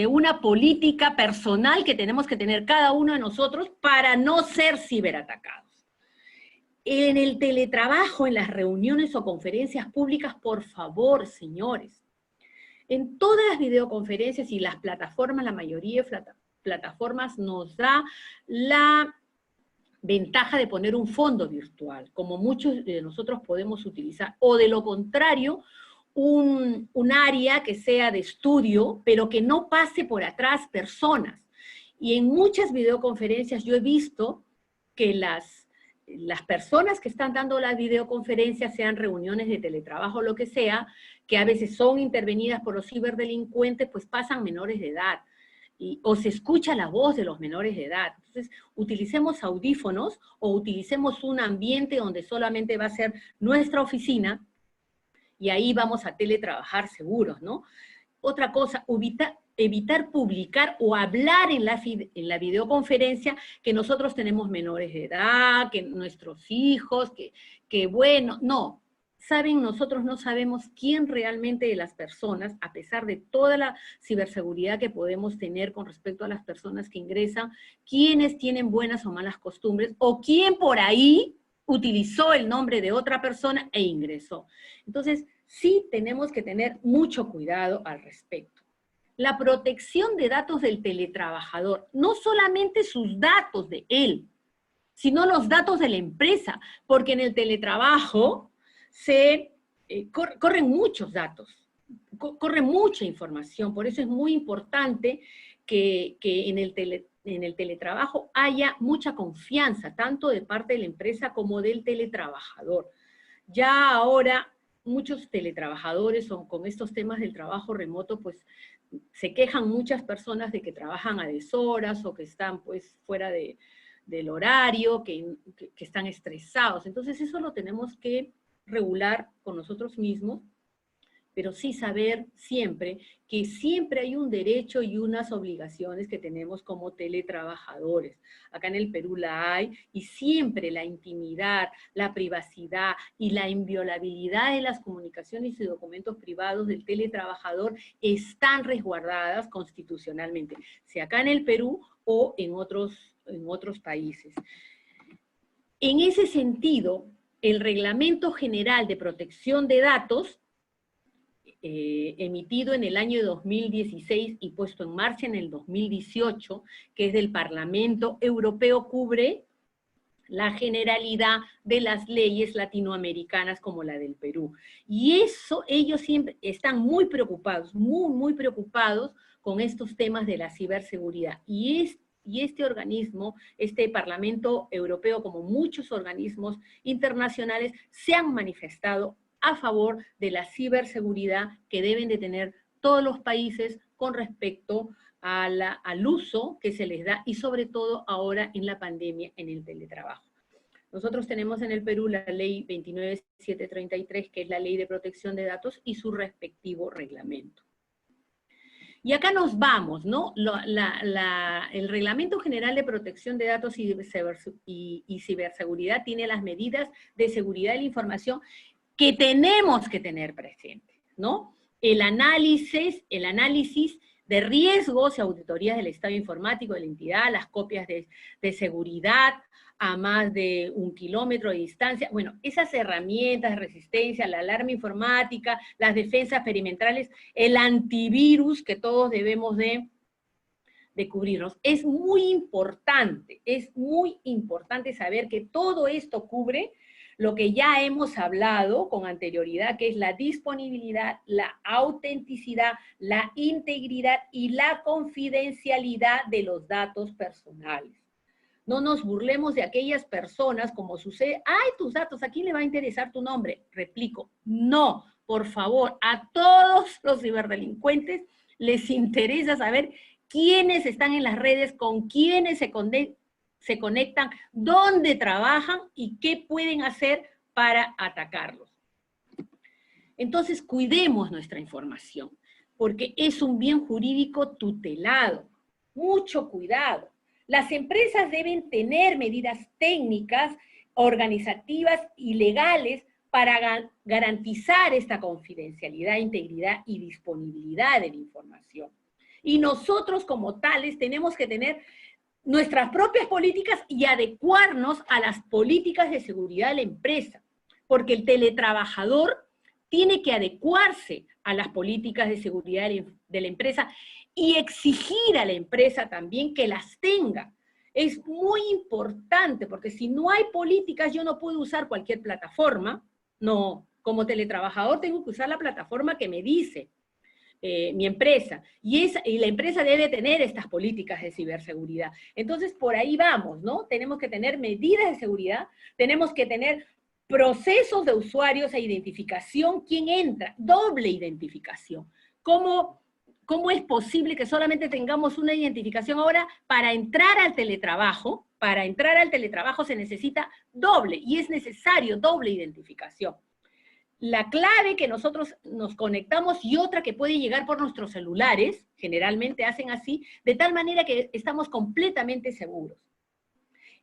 una política personal que tenemos que tener cada uno de nosotros para no ser ciberatacados. En el teletrabajo, en las reuniones o conferencias públicas, por favor, señores, en todas las videoconferencias y las plataformas, la mayoría de plataformas nos da la ventaja de poner un fondo virtual, como muchos de nosotros podemos utilizar, o de lo contrario, un área que sea de estudio, pero que no pase por atrás personas. Y en muchas videoconferencias yo he visto que las personas que están dando las videoconferencias, sean reuniones de teletrabajo o lo que sea, que a veces son intervenidas por los ciberdelincuentes, pues pasan menores de edad, o se escucha la voz de los menores de edad. Entonces, utilicemos audífonos o utilicemos un ambiente donde solamente va a ser nuestra oficina, y ahí vamos a teletrabajar seguros, ¿no? Otra cosa, evitar publicar o hablar en la videoconferencia que nosotros tenemos menores de edad, que nuestros hijos, que bueno, no. Saben, nosotros no sabemos quién realmente de las personas, a pesar de toda la ciberseguridad que podemos tener con respecto a las personas que ingresan, quiénes tienen buenas o malas costumbres, o quién por ahí utilizó el nombre de otra persona e ingresó. Entonces, sí tenemos que tener mucho cuidado al respecto. La protección de datos del teletrabajador, no solamente sus datos de él, sino los datos de la empresa, porque en el teletrabajo corren muchos datos, corre mucha información, por eso es muy importante que en el teletrabajo haya mucha confianza, tanto de parte de la empresa como del teletrabajador. Ya ahora muchos teletrabajadores con estos temas del trabajo remoto, pues se quejan muchas personas de que trabajan a deshoras o que están pues fuera del horario, que están estresados. Entonces eso lo tenemos que regular con nosotros mismos, pero sí saber siempre que siempre hay un derecho y unas obligaciones que tenemos como teletrabajadores. Acá en el Perú la hay, y siempre la intimidad, la privacidad y la inviolabilidad de las comunicaciones y documentos privados del teletrabajador están resguardadas constitucionalmente, sea acá en el Perú o en otros países. En ese sentido, el Reglamento General de Protección de Datos, emitido en el año 2016 y puesto en marcha en el 2018, que es del Parlamento Europeo, cubre la generalidad de las leyes latinoamericanas como la del Perú. Y eso, ellos siempre están muy preocupados, muy preocupados con estos temas de la ciberseguridad. Y este organismo, este Parlamento Europeo, como muchos organismos internacionales, se han manifestado a favor de la ciberseguridad que deben de tener todos los países con respecto al uso que se les da, y sobre todo ahora en la pandemia, en el teletrabajo. Nosotros tenemos en el Perú la ley 29733, que es la ley de protección de datos, y su respectivo reglamento. Y acá nos vamos, ¿no? El Reglamento General de Protección de Datos y Ciberseguridad tiene las medidas de seguridad de la información que tenemos que tener presentes, ¿no? El análisis de riesgos y auditorías del estado informático de la entidad, las copias de seguridad a más de 1 kilómetro de distancia. Bueno, esas herramientas de resistencia, la alarma informática, las defensas perimetrales, el antivirus que todos debemos de cubrirnos. Es muy importante saber que todo esto cubre lo que ya hemos hablado con anterioridad, que es la disponibilidad, la autenticidad, la integridad y la confidencialidad de los datos personales. No nos burlemos de aquellas personas como sucede, ¡ay, tus datos! ¿A quién le va a interesar tu nombre? Replico, no, por favor, a todos los ciberdelincuentes les interesa saber quiénes están en las redes, con quiénes se conectan, dónde trabajan y qué pueden hacer para atacarlos. Entonces, cuidemos nuestra información, porque es un bien jurídico tutelado. Mucho cuidado. Las empresas deben tener medidas técnicas, organizativas y legales para garantizar esta confidencialidad, integridad y disponibilidad de la información. Y nosotros como tales tenemos que tener nuestras propias políticas y adecuarnos a las políticas de seguridad de la empresa, porque el teletrabajador tiene que adecuarse a las políticas de seguridad de la empresa y exigir a la empresa también que las tenga. Es muy importante, porque si no hay políticas, yo no puedo usar cualquier plataforma. No, como teletrabajador tengo que usar la plataforma que me dice mi empresa, y la empresa debe tener estas políticas de ciberseguridad. Entonces, por ahí vamos, ¿no? Tenemos que tener medidas de seguridad, tenemos que tener procesos de usuarios e identificación, quién entra, doble identificación. ¿Cómo es posible que solamente tengamos una identificación ahora para entrar al teletrabajo? Para entrar al teletrabajo se necesita doble, y es necesario doble identificación. La clave que nosotros nos conectamos y otra que puede llegar por nuestros celulares, generalmente hacen así, de tal manera que estamos completamente seguros.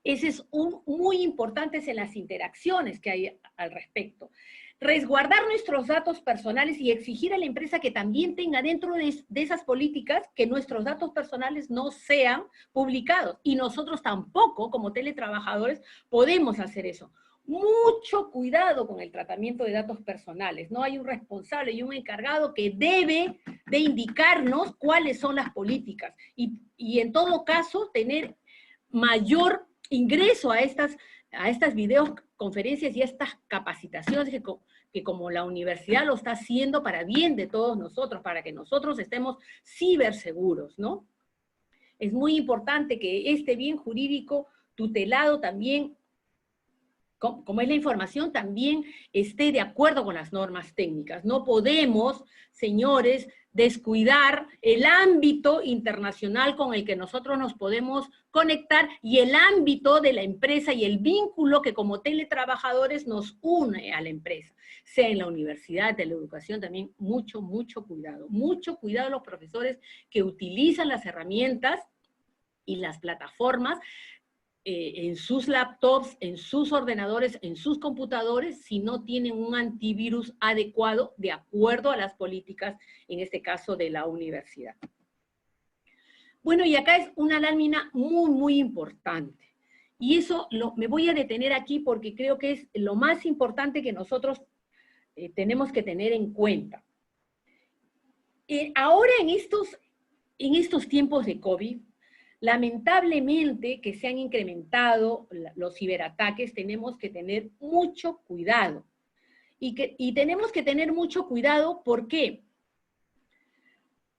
Ese es muy importante en las interacciones que hay al respecto. Resguardar nuestros datos personales y exigir a la empresa que también tenga dentro de esas políticas que nuestros datos personales no sean publicados. Y nosotros tampoco, como teletrabajadores, podemos hacer eso. Mucho cuidado con el tratamiento de datos personales. No hay un responsable y un encargado que debe de indicarnos cuáles son las políticas. Y en todo caso, tener mayor ingreso a estas videoconferencias y a estas capacitaciones que como la universidad lo está haciendo para bien de todos nosotros, para que nosotros estemos ciberseguros, ¿no? Es muy importante que este bien jurídico tutelado también, como es la información, también esté de acuerdo con las normas técnicas. No podemos, señores, descuidar el ámbito internacional con el que nosotros nos podemos conectar y el ámbito de la empresa y el vínculo que como teletrabajadores nos une a la empresa. Sea en la universidad, de la educación también, mucho, mucho cuidado. Mucho cuidado a los profesores que utilizan las herramientas y las plataformas en sus laptops, en sus ordenadores, en sus computadores, si no tienen un antivirus adecuado de acuerdo a las políticas, en este caso de la universidad. Bueno, y acá es una lámina muy, muy importante. Y eso me voy a detener aquí porque creo que es lo más importante que nosotros tenemos que tener en cuenta. Ahora en estos tiempos de COVID, lamentablemente que se han incrementado los ciberataques, tenemos que tener mucho cuidado. Y tenemos que tener mucho cuidado, ¿por qué?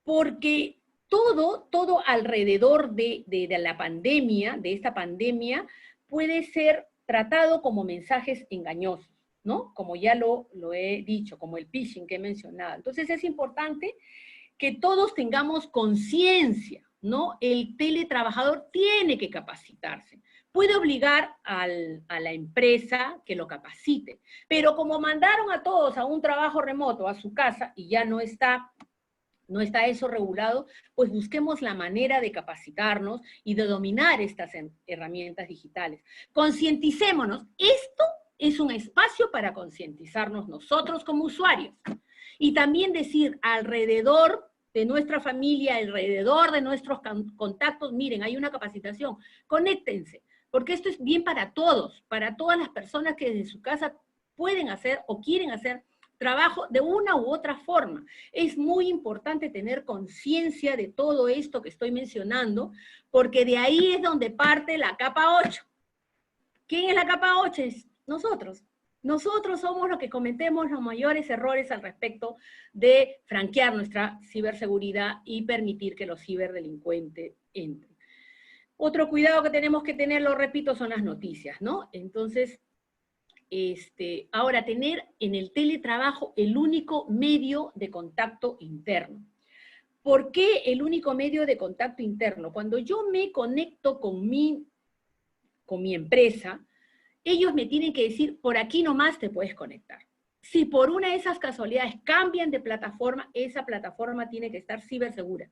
Porque todo alrededor de la pandemia, de esta pandemia, puede ser tratado como mensajes engañosos, ¿no? Como ya lo he dicho, como el phishing que he mencionado. Entonces es importante que todos tengamos conciencia, ¿no? El teletrabajador tiene que capacitarse. Puede obligar a la empresa que lo capacite, pero como mandaron a todos a un trabajo remoto a su casa y ya no está no está eso regulado, pues busquemos la manera de capacitarnos y de dominar estas herramientas digitales. Concienticémonos. Esto es un espacio para concientizarnos nosotros como usuarios. Y también decir alrededor de nuestra familia, alrededor de nuestros contactos, miren, hay una capacitación, conéctense, porque esto es bien para todos, para todas las personas que desde su casa pueden hacer o quieren hacer trabajo de una u otra forma. Es muy importante tener conciencia de todo esto que estoy mencionando, porque de ahí es donde parte la capa 8. ¿Quién es la capa 8? Es nosotros. Nosotros somos los que cometemos los mayores errores al respecto de franquear nuestra ciberseguridad y permitir que los ciberdelincuentes entren. Otro cuidado que tenemos que tener, lo repito, son las noticias, ¿no? Entonces, ahora, tener en el teletrabajo el único medio de contacto interno. ¿Por qué el único medio de contacto interno? Cuando yo me conecto con mi empresa, ellos me tienen que decir, por aquí nomás te puedes conectar. Si por una de esas casualidades cambian de plataforma, esa plataforma tiene que estar cibersegura.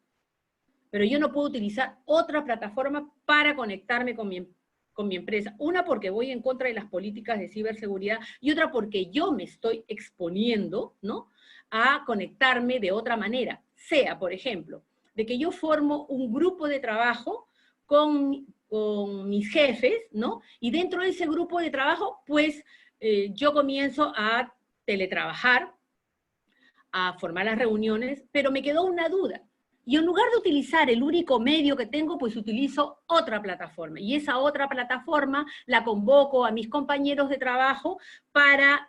Pero yo no puedo utilizar otra plataforma para conectarme con mi empresa. Una, porque voy en contra de las políticas de ciberseguridad, y otra porque yo me estoy exponiendo, ¿no?, a conectarme de otra manera. Sea, por ejemplo, de que yo formo un grupo de trabajo con mis jefes, ¿no? Y dentro de ese grupo de trabajo, pues, yo comienzo a teletrabajar, a formar las reuniones, pero me quedó una duda. Y en lugar de utilizar el único medio que tengo, pues utilizo otra plataforma. Y esa otra plataforma la convoco a mis compañeros de trabajo para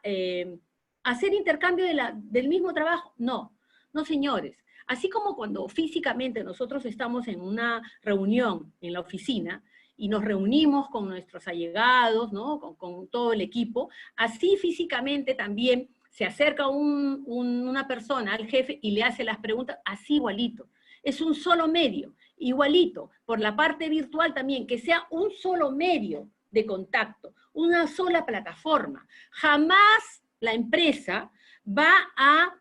hacer intercambio del mismo trabajo. No, no, señores. Así como cuando físicamente nosotros estamos en una reunión en la oficina y nos reunimos con nuestros allegados, ¿no?, con todo el equipo, así físicamente también se acerca una persona al jefe y le hace las preguntas así igualito. Es un solo medio, igualito, por la parte virtual también, que sea un solo medio de contacto, una sola plataforma. Jamás la empresa va a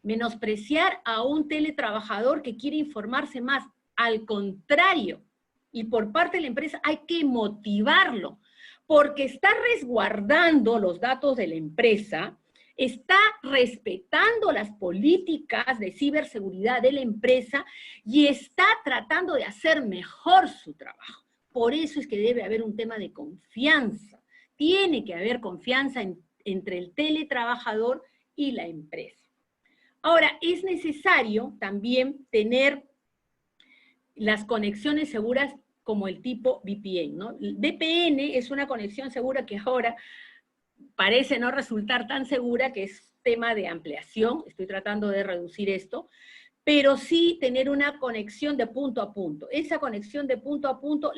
menospreciar a un teletrabajador que quiere informarse más. Al contrario, y por parte de la empresa hay que motivarlo, porque está resguardando los datos de la empresa, está respetando las políticas de ciberseguridad de la empresa y está tratando de hacer mejor su trabajo. Por eso es que debe haber un tema de confianza. Tiene que haber confianza entre el teletrabajador y la empresa. Ahora, es necesario también tener las conexiones seguras como el tipo VPN, ¿no? El VPN es una conexión segura que ahora parece no resultar tan segura, que es tema de ampliación, estoy tratando de reducir esto, pero sí tener una conexión de punto a punto. Esa conexión de punto a punto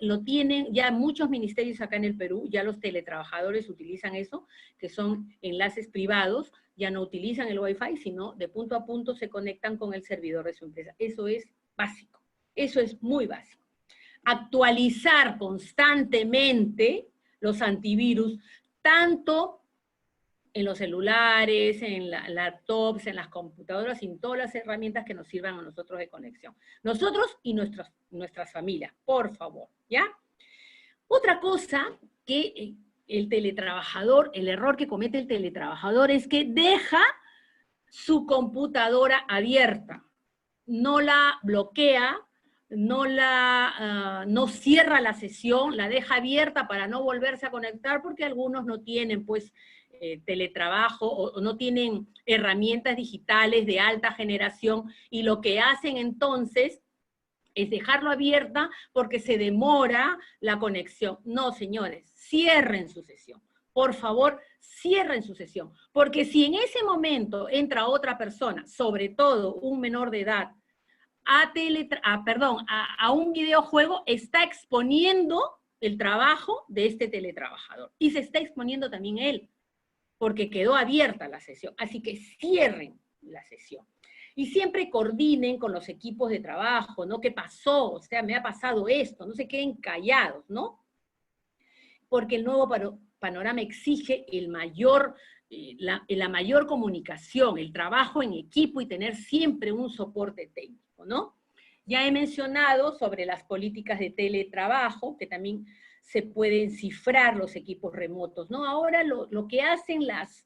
lo tienen ya muchos ministerios acá en el Perú, ya los teletrabajadores utilizan eso, que son enlaces privados, ya no utilizan el Wi-Fi, sino de punto a punto se conectan con el servidor de su empresa. Eso es básico, eso es muy básico. Actualizar constantemente los antivirus, tanto en los celulares, en las laptops, en las computadoras, en todas las herramientas que nos sirvan a nosotros de conexión. Nosotros y nuestras familias, por favor, ¿ya? Otra cosa que el teletrabajador, el error que comete el teletrabajador es que deja su computadora abierta, no la bloquea, no cierra la sesión, la deja abierta para no volverse a conectar, porque algunos no tienen, pues, teletrabajo o no tienen herramientas digitales de alta generación, y lo que hacen entonces es dejarlo abierta porque se demora la conexión. No, señores, cierren su sesión. Por favor, cierren su sesión, porque si en ese momento entra otra persona, sobre todo un menor de edad, a un videojuego, está exponiendo el trabajo de este teletrabajador. Y se está exponiendo también él, porque quedó abierta la sesión. Así que cierren la sesión. Y siempre coordinen con los equipos de trabajo, ¿no? ¿Qué pasó? O sea, me ha pasado esto, no se queden callados, ¿no? Porque el nuevo panorama exige el mayor la mayor comunicación, el trabajo en equipo y tener siempre un soporte técnico, ¿no? Ya he mencionado sobre las políticas de teletrabajo, que también se pueden cifrar los equipos remotos, ¿no? Ahora lo que hacen las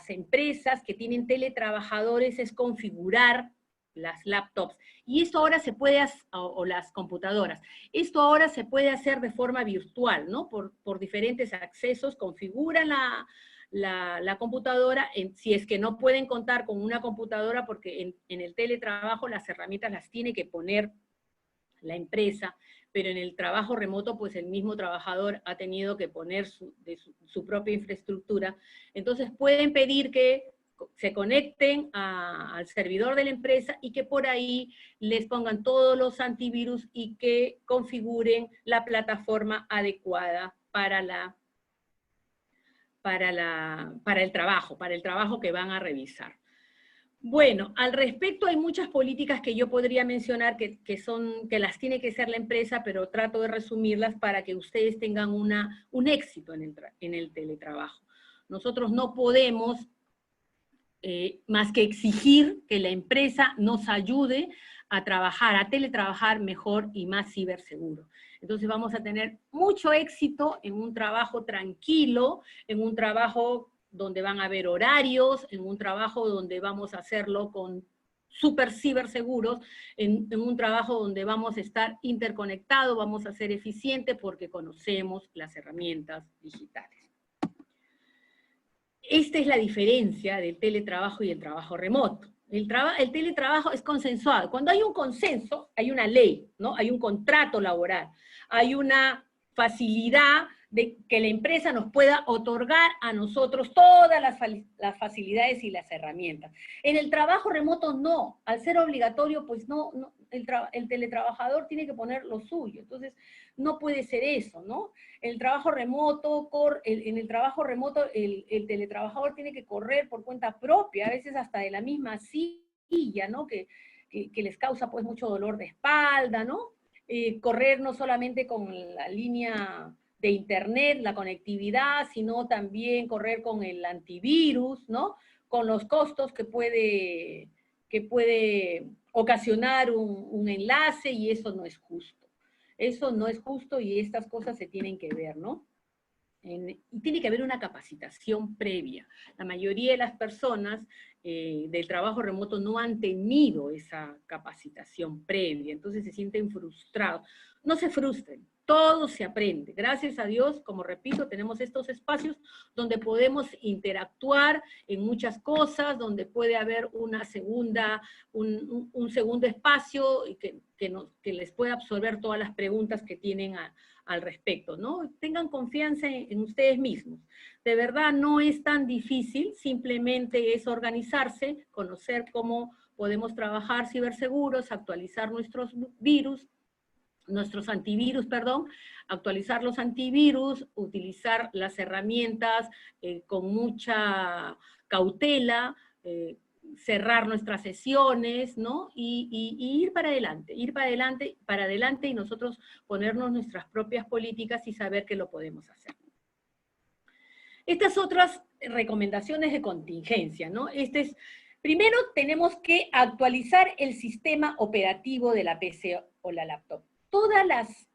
empresas que tienen teletrabajadores es configurar las laptops, y esto ahora se puede hacer, o las computadoras, esto ahora se puede hacer de forma virtual, ¿no? Por diferentes accesos, configuran la computadora, si es que no pueden contar con una computadora, porque en el teletrabajo las herramientas las tiene que poner la empresa, pero en el trabajo remoto, pues el mismo trabajador ha tenido que poner su propia infraestructura. Entonces pueden pedir que se conecten al servidor de la empresa y que por ahí les pongan todos los antivirus y que configuren la plataforma adecuada para el trabajo que van a revisar. Bueno, al respecto hay muchas políticas que yo podría mencionar que las tiene que hacer la empresa, pero trato de resumirlas para que ustedes tengan un éxito en el teletrabajo. Nosotros no podemos más que exigir que la empresa nos ayude a trabajar, a teletrabajar mejor y más ciberseguro. Entonces vamos a tener mucho éxito en un trabajo tranquilo, en un trabajo donde van a haber horarios, en un trabajo donde vamos a hacerlo con súper ciberseguros, en un trabajo donde vamos a estar interconectados, vamos a ser eficientes porque conocemos las herramientas digitales. Esta es la diferencia del teletrabajo y el trabajo remoto. El teletrabajo es consensuado. Cuando hay un consenso, hay una ley, ¿no? Hay un contrato laboral, hay una facilidad de que la empresa nos pueda otorgar a nosotros todas las facilidades y las herramientas. En el trabajo remoto no, al ser obligatorio, pues el teletrabajador tiene que poner lo suyo, entonces no puede ser eso, ¿no? En el trabajo remoto, el teletrabajador tiene que correr por cuenta propia, a veces hasta de la misma silla, ¿no? Que les causa pues mucho dolor de espalda, ¿no? Correr no solamente con la línea de internet, la conectividad, sino también correr con el antivirus, ¿no? Con los costos que puede ocasionar un enlace, y eso no es justo. Eso no es justo y estas cosas se tienen que ver, ¿no? Y tiene que haber una capacitación previa. La mayoría de las personas del trabajo remoto no han tenido esa capacitación previa, entonces se sienten frustrados. No se frustren, todo se aprende. Gracias a Dios, como repito, tenemos estos espacios donde podemos interactuar en muchas cosas, donde puede haber un segundo espacio que les pueda absorber todas las preguntas que tienen al respecto, ¿no? Tengan confianza en ustedes mismos. De verdad no es tan difícil, simplemente es organizarse, conocer cómo podemos trabajar ciberseguros, actualizar nuestros antivirus, actualizar los antivirus, utilizar las herramientas con mucha cautela, cerrar nuestras sesiones, ¿no? Y ir para adelante y nosotros ponernos nuestras propias políticas y saber que lo podemos hacer. Estas otras recomendaciones de contingencia, ¿no? Primero tenemos que actualizar el sistema operativo de la PC o la laptop. Todas las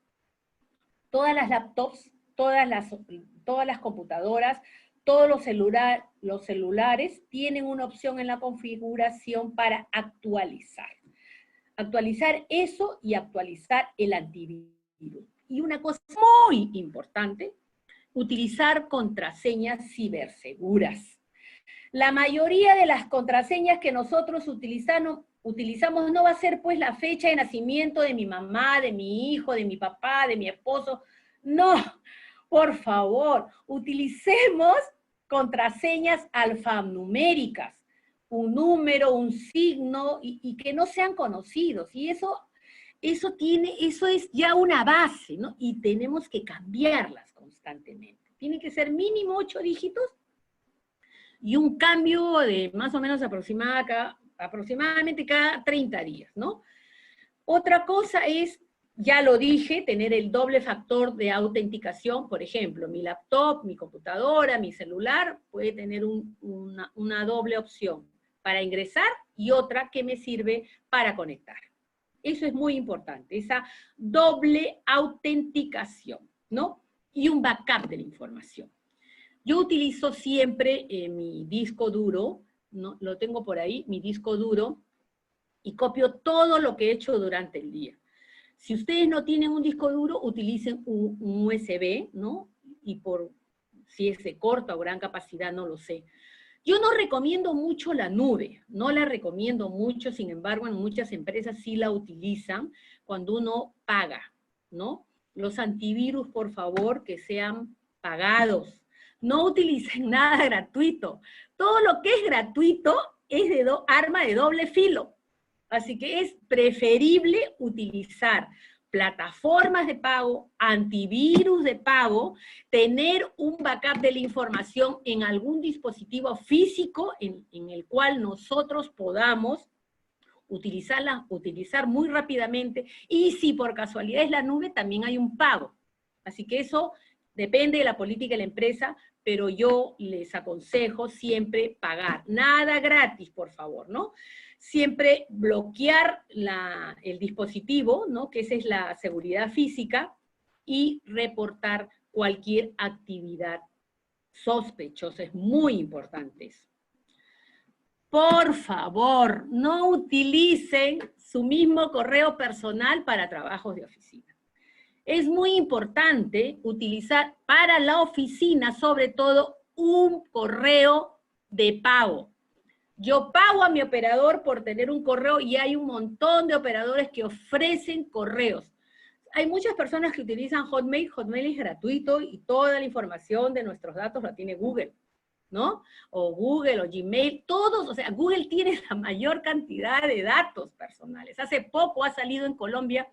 laptops, todas las computadoras, todos los celulares tienen una opción en la configuración para actualizar. Actualizar eso y actualizar el antivirus. Y una cosa muy importante, utilizar contraseñas ciberseguras. La mayoría de las contraseñas que nosotros utilizamos no va a ser pues la fecha de nacimiento de mi mamá, de mi hijo, de mi papá, de mi esposo. No, por favor, utilicemos contraseñas alfanuméricas, un número, un signo, y que no sean conocidos. Y eso es ya una base, ¿no? Y tenemos que cambiarlas constantemente. Tiene que ser mínimo 8 dígitos y un cambio de más o menos aproximadamente cada 30 días, ¿no? Otra cosa es Ya lo dije, tener el doble factor de autenticación, por ejemplo, mi laptop, mi computadora, mi celular, puede tener una doble opción para ingresar y otra que me sirve para conectar. Eso es muy importante, esa doble autenticación, ¿no? Y un backup de la información. Yo utilizo siempre mi disco duro, ¿no? Lo tengo por ahí, mi disco duro, y copio todo lo que he hecho durante el día. Si ustedes no tienen un disco duro, utilicen un USB, ¿no? Y si es de corta o gran capacidad, no lo sé. Yo no recomiendo mucho la nube, no la recomiendo mucho, sin embargo, en muchas empresas sí la utilizan cuando uno paga, ¿no? Los antivirus, por favor, que sean pagados. No utilicen nada gratuito. Todo lo que es gratuito es arma de doble filo. Así que es preferible utilizar plataformas de pago, antivirus de pago, tener un backup de la información en algún dispositivo físico en el cual nosotros podamos utilizar muy rápidamente, y si por casualidad es la nube, también hay un pago. Así que eso depende de la política de la empresa, pero yo les aconsejo siempre pagar. Nada gratis, por favor, ¿no? Siempre bloquear el dispositivo, ¿no? Que esa es la seguridad física, y reportar cualquier actividad sospechosa. Es muy importante eso. Por favor, no utilicen su mismo correo personal para trabajos de oficina. Es muy importante utilizar para la oficina, sobre todo, un correo de pago. Yo pago a mi operador por tener un correo y hay un montón de operadores que ofrecen correos. Hay muchas personas que utilizan Hotmail. Hotmail es gratuito y toda la información de nuestros datos la tiene Google, ¿no? O Google o Gmail, todos, o sea, Google tiene la mayor cantidad de datos personales. Hace poco ha salido en Colombia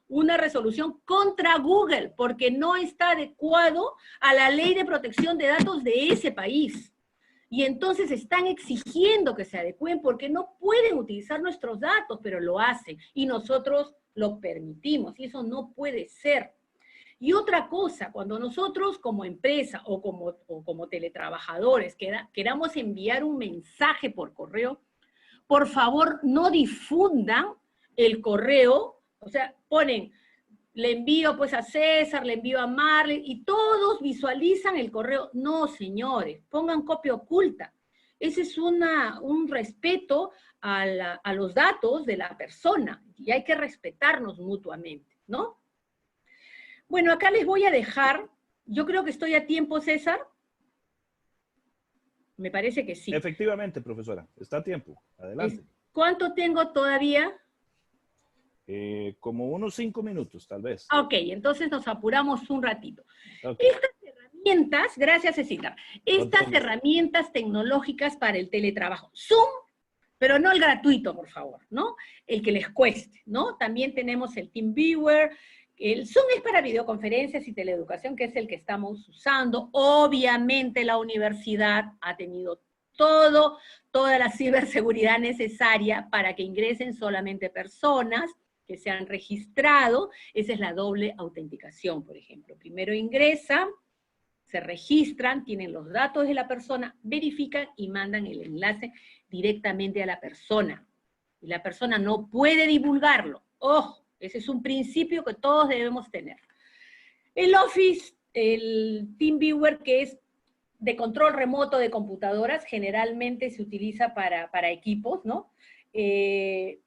una resolución contra Google porque no está adecuado a la ley de protección de datos de ese país. Y entonces están exigiendo que se adecúen porque no pueden utilizar nuestros datos, pero lo hacen y nosotros lo permitimos, y eso no puede ser. Y otra cosa, cuando nosotros como empresa o como teletrabajadores queramos enviar un mensaje por correo, por favor no difundan el correo, o sea, ponen, le envío pues a César, le envío a Marlene, y todos visualizan el correo. No, señores, pongan copia oculta. Ese es un respeto a los datos de la persona, y hay que respetarnos mutuamente, ¿no? Bueno, acá les voy a dejar, yo creo que estoy a tiempo, César. Me parece que sí. Efectivamente, profesora, está a tiempo. Adelante. ¿Cuánto tengo todavía? Como unos 5 minutos, tal vez. Ok, entonces nos apuramos un ratito. Okay. Estas herramientas, gracias Cecita, estas herramientas tecnológicas para el teletrabajo, Zoom, pero no el gratuito, por favor, ¿no? El que les cueste, ¿no? También tenemos el TeamViewer. El Zoom es para videoconferencias y teleeducación, que es el que estamos usando. Obviamente la universidad ha tenido toda la ciberseguridad necesaria para que ingresen solamente personas que se han registrado. Esa es la doble autenticación, por ejemplo. Primero ingresan, se registran, tienen los datos de la persona, verifican y mandan el enlace directamente a la persona. Y la persona no puede divulgarlo. ¡Ojo! Ese es un principio que todos debemos tener. El Office, el TeamViewer, que es de control remoto de computadoras, generalmente se utiliza para equipos, ¿no? El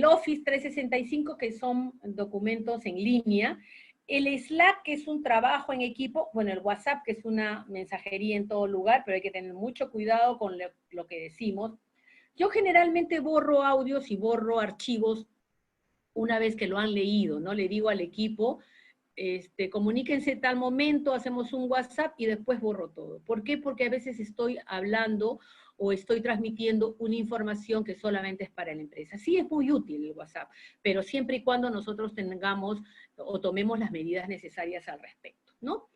Office 365, que son documentos en línea. El Slack, que es un trabajo en equipo. Bueno, el WhatsApp, que es una mensajería en todo lugar, pero hay que tener mucho cuidado con lo que decimos. Yo generalmente borro audios y borro archivos una vez que lo han leído, ¿no? Le digo al equipo, comuníquense tal momento, hacemos un WhatsApp y después borro todo. ¿Por qué? Porque a veces estoy hablando o estoy transmitiendo una información que solamente es para la empresa. Sí es muy útil el WhatsApp, pero siempre y cuando nosotros tengamos o tomemos las medidas necesarias al respecto, ¿no?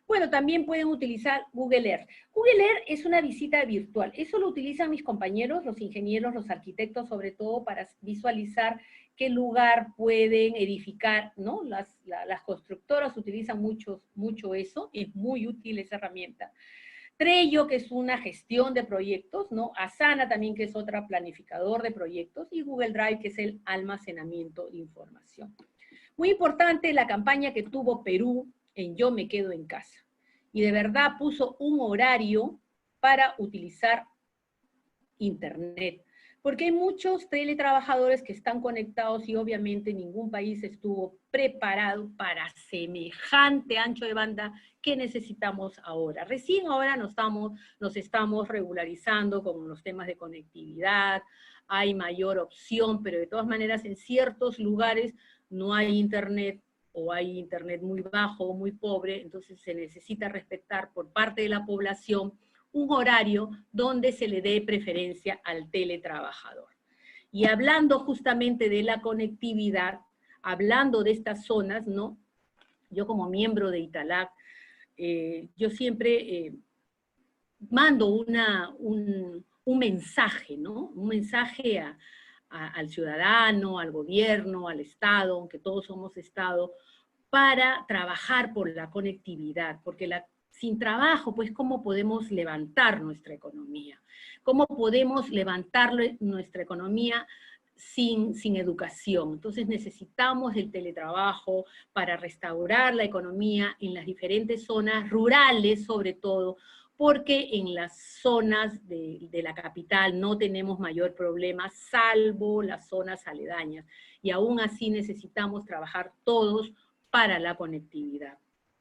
Bueno, también pueden utilizar Google Earth. Google Earth es una visita virtual. Eso lo utilizan mis compañeros, los ingenieros, los arquitectos, sobre todo para visualizar qué lugar pueden edificar, ¿no? Las constructoras utilizan mucho eso, es muy útil esa herramienta. Trello, que es una gestión de proyectos, ¿no? Asana también, que es otra planificador de proyectos, y Google Drive, que es el almacenamiento de información. Muy importante la campaña que tuvo Perú en Yo me quedo en casa. Y de verdad puso un horario para utilizar Internet. Porque hay muchos teletrabajadores que están conectados y obviamente ningún país estuvo preparado para semejante ancho de banda que necesitamos ahora. Recién ahora nos estamos regularizando con los temas de conectividad, hay mayor opción, pero de todas maneras en ciertos lugares no hay internet o hay internet muy bajo o muy pobre, entonces se necesita respetar por parte de la población un horario donde se le dé preferencia al teletrabajador. Y hablando justamente de la conectividad, hablando de estas zonas, ¿no? Yo como miembro de Italac, yo siempre mando un mensaje, ¿no? Un mensaje al ciudadano, al gobierno, al Estado, aunque todos somos Estado, para trabajar por la conectividad, porque sin trabajo, pues, ¿cómo podemos levantar nuestra economía? ¿Cómo podemos levantar nuestra economía sin educación? Entonces necesitamos el teletrabajo para restaurar la economía en las diferentes zonas rurales, sobre todo, porque en las zonas de la capital no tenemos mayor problema, salvo las zonas aledañas. Y aún así necesitamos trabajar todos para la conectividad.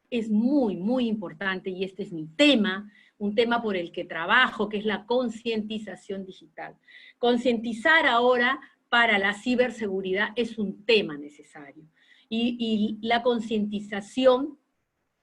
Es muy importante, y este es mi tema, un tema por el que trabajo, que es la concientización digital. Concientizar ahora para la ciberseguridad es un tema necesario. Y la concientización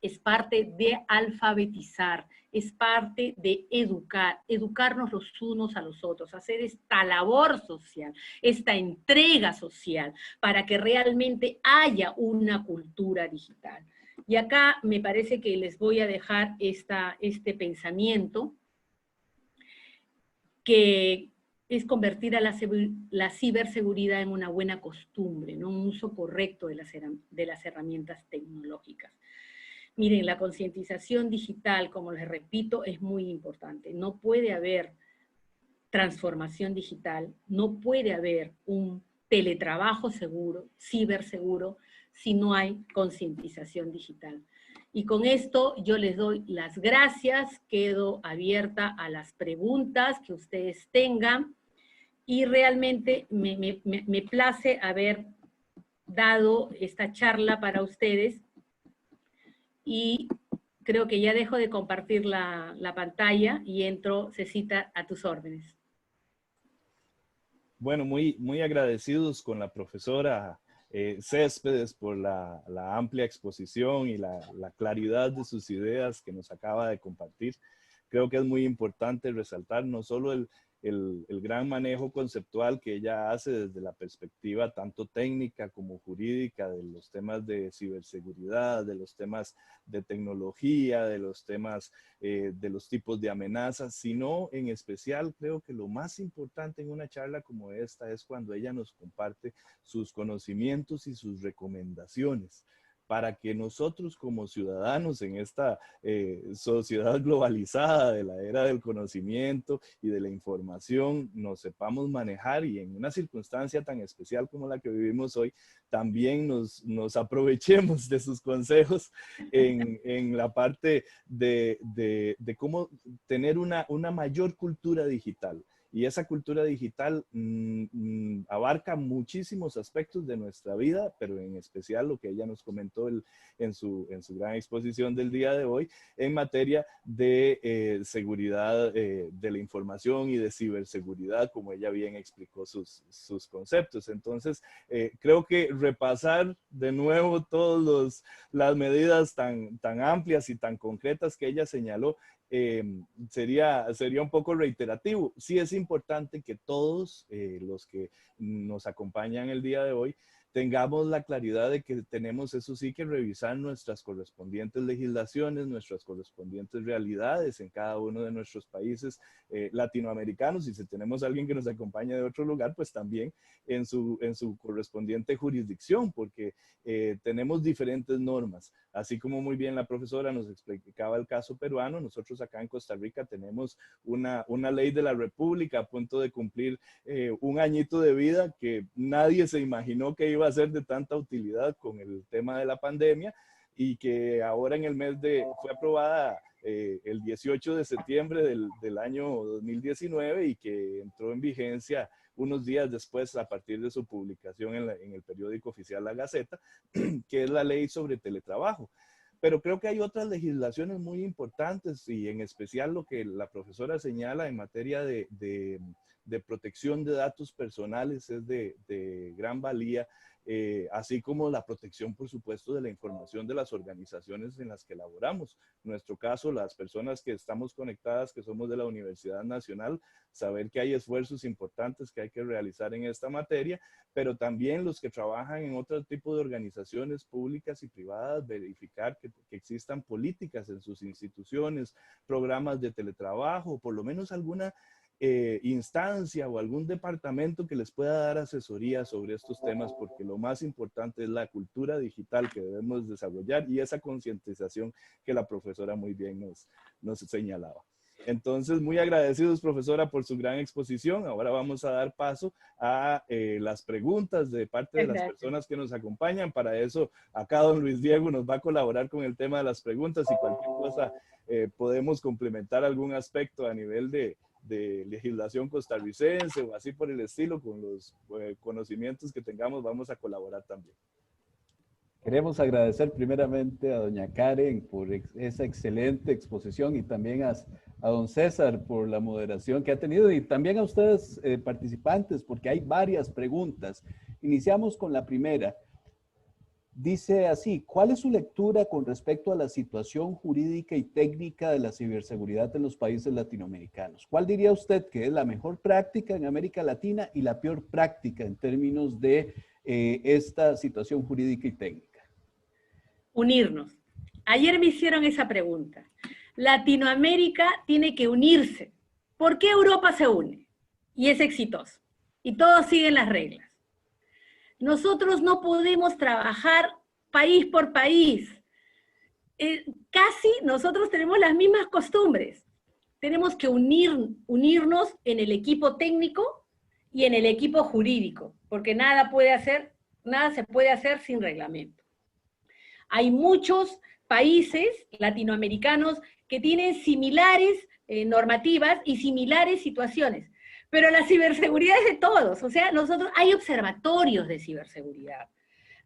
es parte de alfabetizar, es parte de educarnos los unos a los otros, hacer esta labor social, esta entrega social, para que realmente haya una cultura digital. Y acá me parece que les voy a dejar este pensamiento, que es convertir a la ciberseguridad en una buena costumbre, ¿no? Un uso correcto de las herramientas tecnológicas. Miren, la concientización digital, como les repito, es muy importante. No puede haber transformación digital, no puede haber un teletrabajo seguro, ciberseguro, si no hay concientización digital. Y con esto yo les doy las gracias, quedo abierta a las preguntas que ustedes tengan, y realmente me place haber dado esta charla para ustedes. Y creo que ya dejo de compartir la pantalla y entro, Cecita, a tus órdenes. Bueno, muy agradecidos con la profesora Céspedes por la amplia exposición y la claridad de sus ideas que nos acaba de compartir. Creo que es muy importante resaltar no solo el gran manejo conceptual que ella hace desde la perspectiva tanto técnica como jurídica de los temas de ciberseguridad, de los temas de tecnología, de los temas de los tipos de amenazas, sino en especial creo que lo más importante en una charla como esta es cuando ella nos comparte sus conocimientos y sus recomendaciones, para que nosotros como ciudadanos en esta sociedad globalizada de la era del conocimiento y de la información nos sepamos manejar, y en una circunstancia tan especial como la que vivimos hoy, también nos aprovechemos de sus consejos en la parte de cómo tener una mayor cultura digital. Y esa cultura digital abarca muchísimos aspectos de nuestra vida, pero en especial lo que ella nos comentó en su gran exposición del día de hoy, en materia de seguridad de la información y de ciberseguridad, como ella bien explicó sus conceptos. Entonces, creo que repasar de nuevo todas las medidas tan amplias y tan concretas que ella señaló, sería un poco reiterativo. Sí es importante que todos los que nos acompañan el día de hoy tengamos la claridad de que tenemos, eso sí, que revisar nuestras correspondientes legislaciones, nuestras correspondientes realidades en cada uno de nuestros países latinoamericanos, y si tenemos a alguien que nos acompaña de otro lugar, pues también en su correspondiente jurisdicción, porque tenemos diferentes normas. Así como muy bien la profesora nos explicaba el caso peruano, nosotros acá en Costa Rica tenemos una ley de la República a punto de cumplir un añito de vida que nadie se imaginó que iba a ser de tanta utilidad con el tema de la pandemia, y que ahora en el fue aprobada el 18 de septiembre del año 2019 y que entró en vigencia unos días después a partir de su publicación en el periódico oficial La Gaceta, que es la ley sobre teletrabajo. Pero creo que hay otras legislaciones muy importantes, y en especial lo que la profesora señala en materia de protección de datos personales es de gran valía, así como la protección, por supuesto, de la información de las organizaciones en las que laboramos. En nuestro caso, las personas que estamos conectadas, que somos de la Universidad Nacional, saber que hay esfuerzos importantes que hay que realizar en esta materia, pero también los que trabajan en otro tipo de organizaciones públicas y privadas, verificar que existan políticas en sus instituciones, programas de teletrabajo, por lo menos alguna instancia o algún departamento que les pueda dar asesoría sobre estos temas, porque lo más importante es la cultura digital que debemos desarrollar y esa concientización que la profesora muy bien nos señalaba. Entonces, muy agradecidos, profesora, por su gran exposición. Ahora vamos a dar paso a las preguntas de parte de las personas que nos acompañan. Para eso, acá don Luis Diego nos va a colaborar con el tema de las preguntas, y cualquier cosa podemos complementar algún aspecto a nivel de legislación costarricense o así por el estilo, con los conocimientos que tengamos, vamos a colaborar también. Queremos agradecer primeramente a doña Karen por esa excelente exposición, y también a don César por la moderación que ha tenido, y también a ustedes participantes, porque hay varias preguntas. Iniciamos con la primera. Dice así: ¿cuál es su lectura con respecto a la situación jurídica y técnica de la ciberseguridad en los países latinoamericanos? ¿Cuál diría usted que es la mejor práctica en América Latina y la peor práctica en términos de esta situación jurídica y técnica? Unirnos. Ayer me hicieron esa pregunta. Latinoamérica tiene que unirse. ¿Por qué Europa se une? Y es exitoso. Y todos siguen las reglas. Nosotros no podemos trabajar país por país. Casi nosotros tenemos las mismas costumbres. Tenemos que unirnos en el equipo técnico y en el equipo jurídico, porque nada se puede hacer sin reglamento. Hay muchos países latinoamericanos que tienen similares normativas y similares situaciones. Pero la ciberseguridad es de todos, o sea, hay observatorios de ciberseguridad.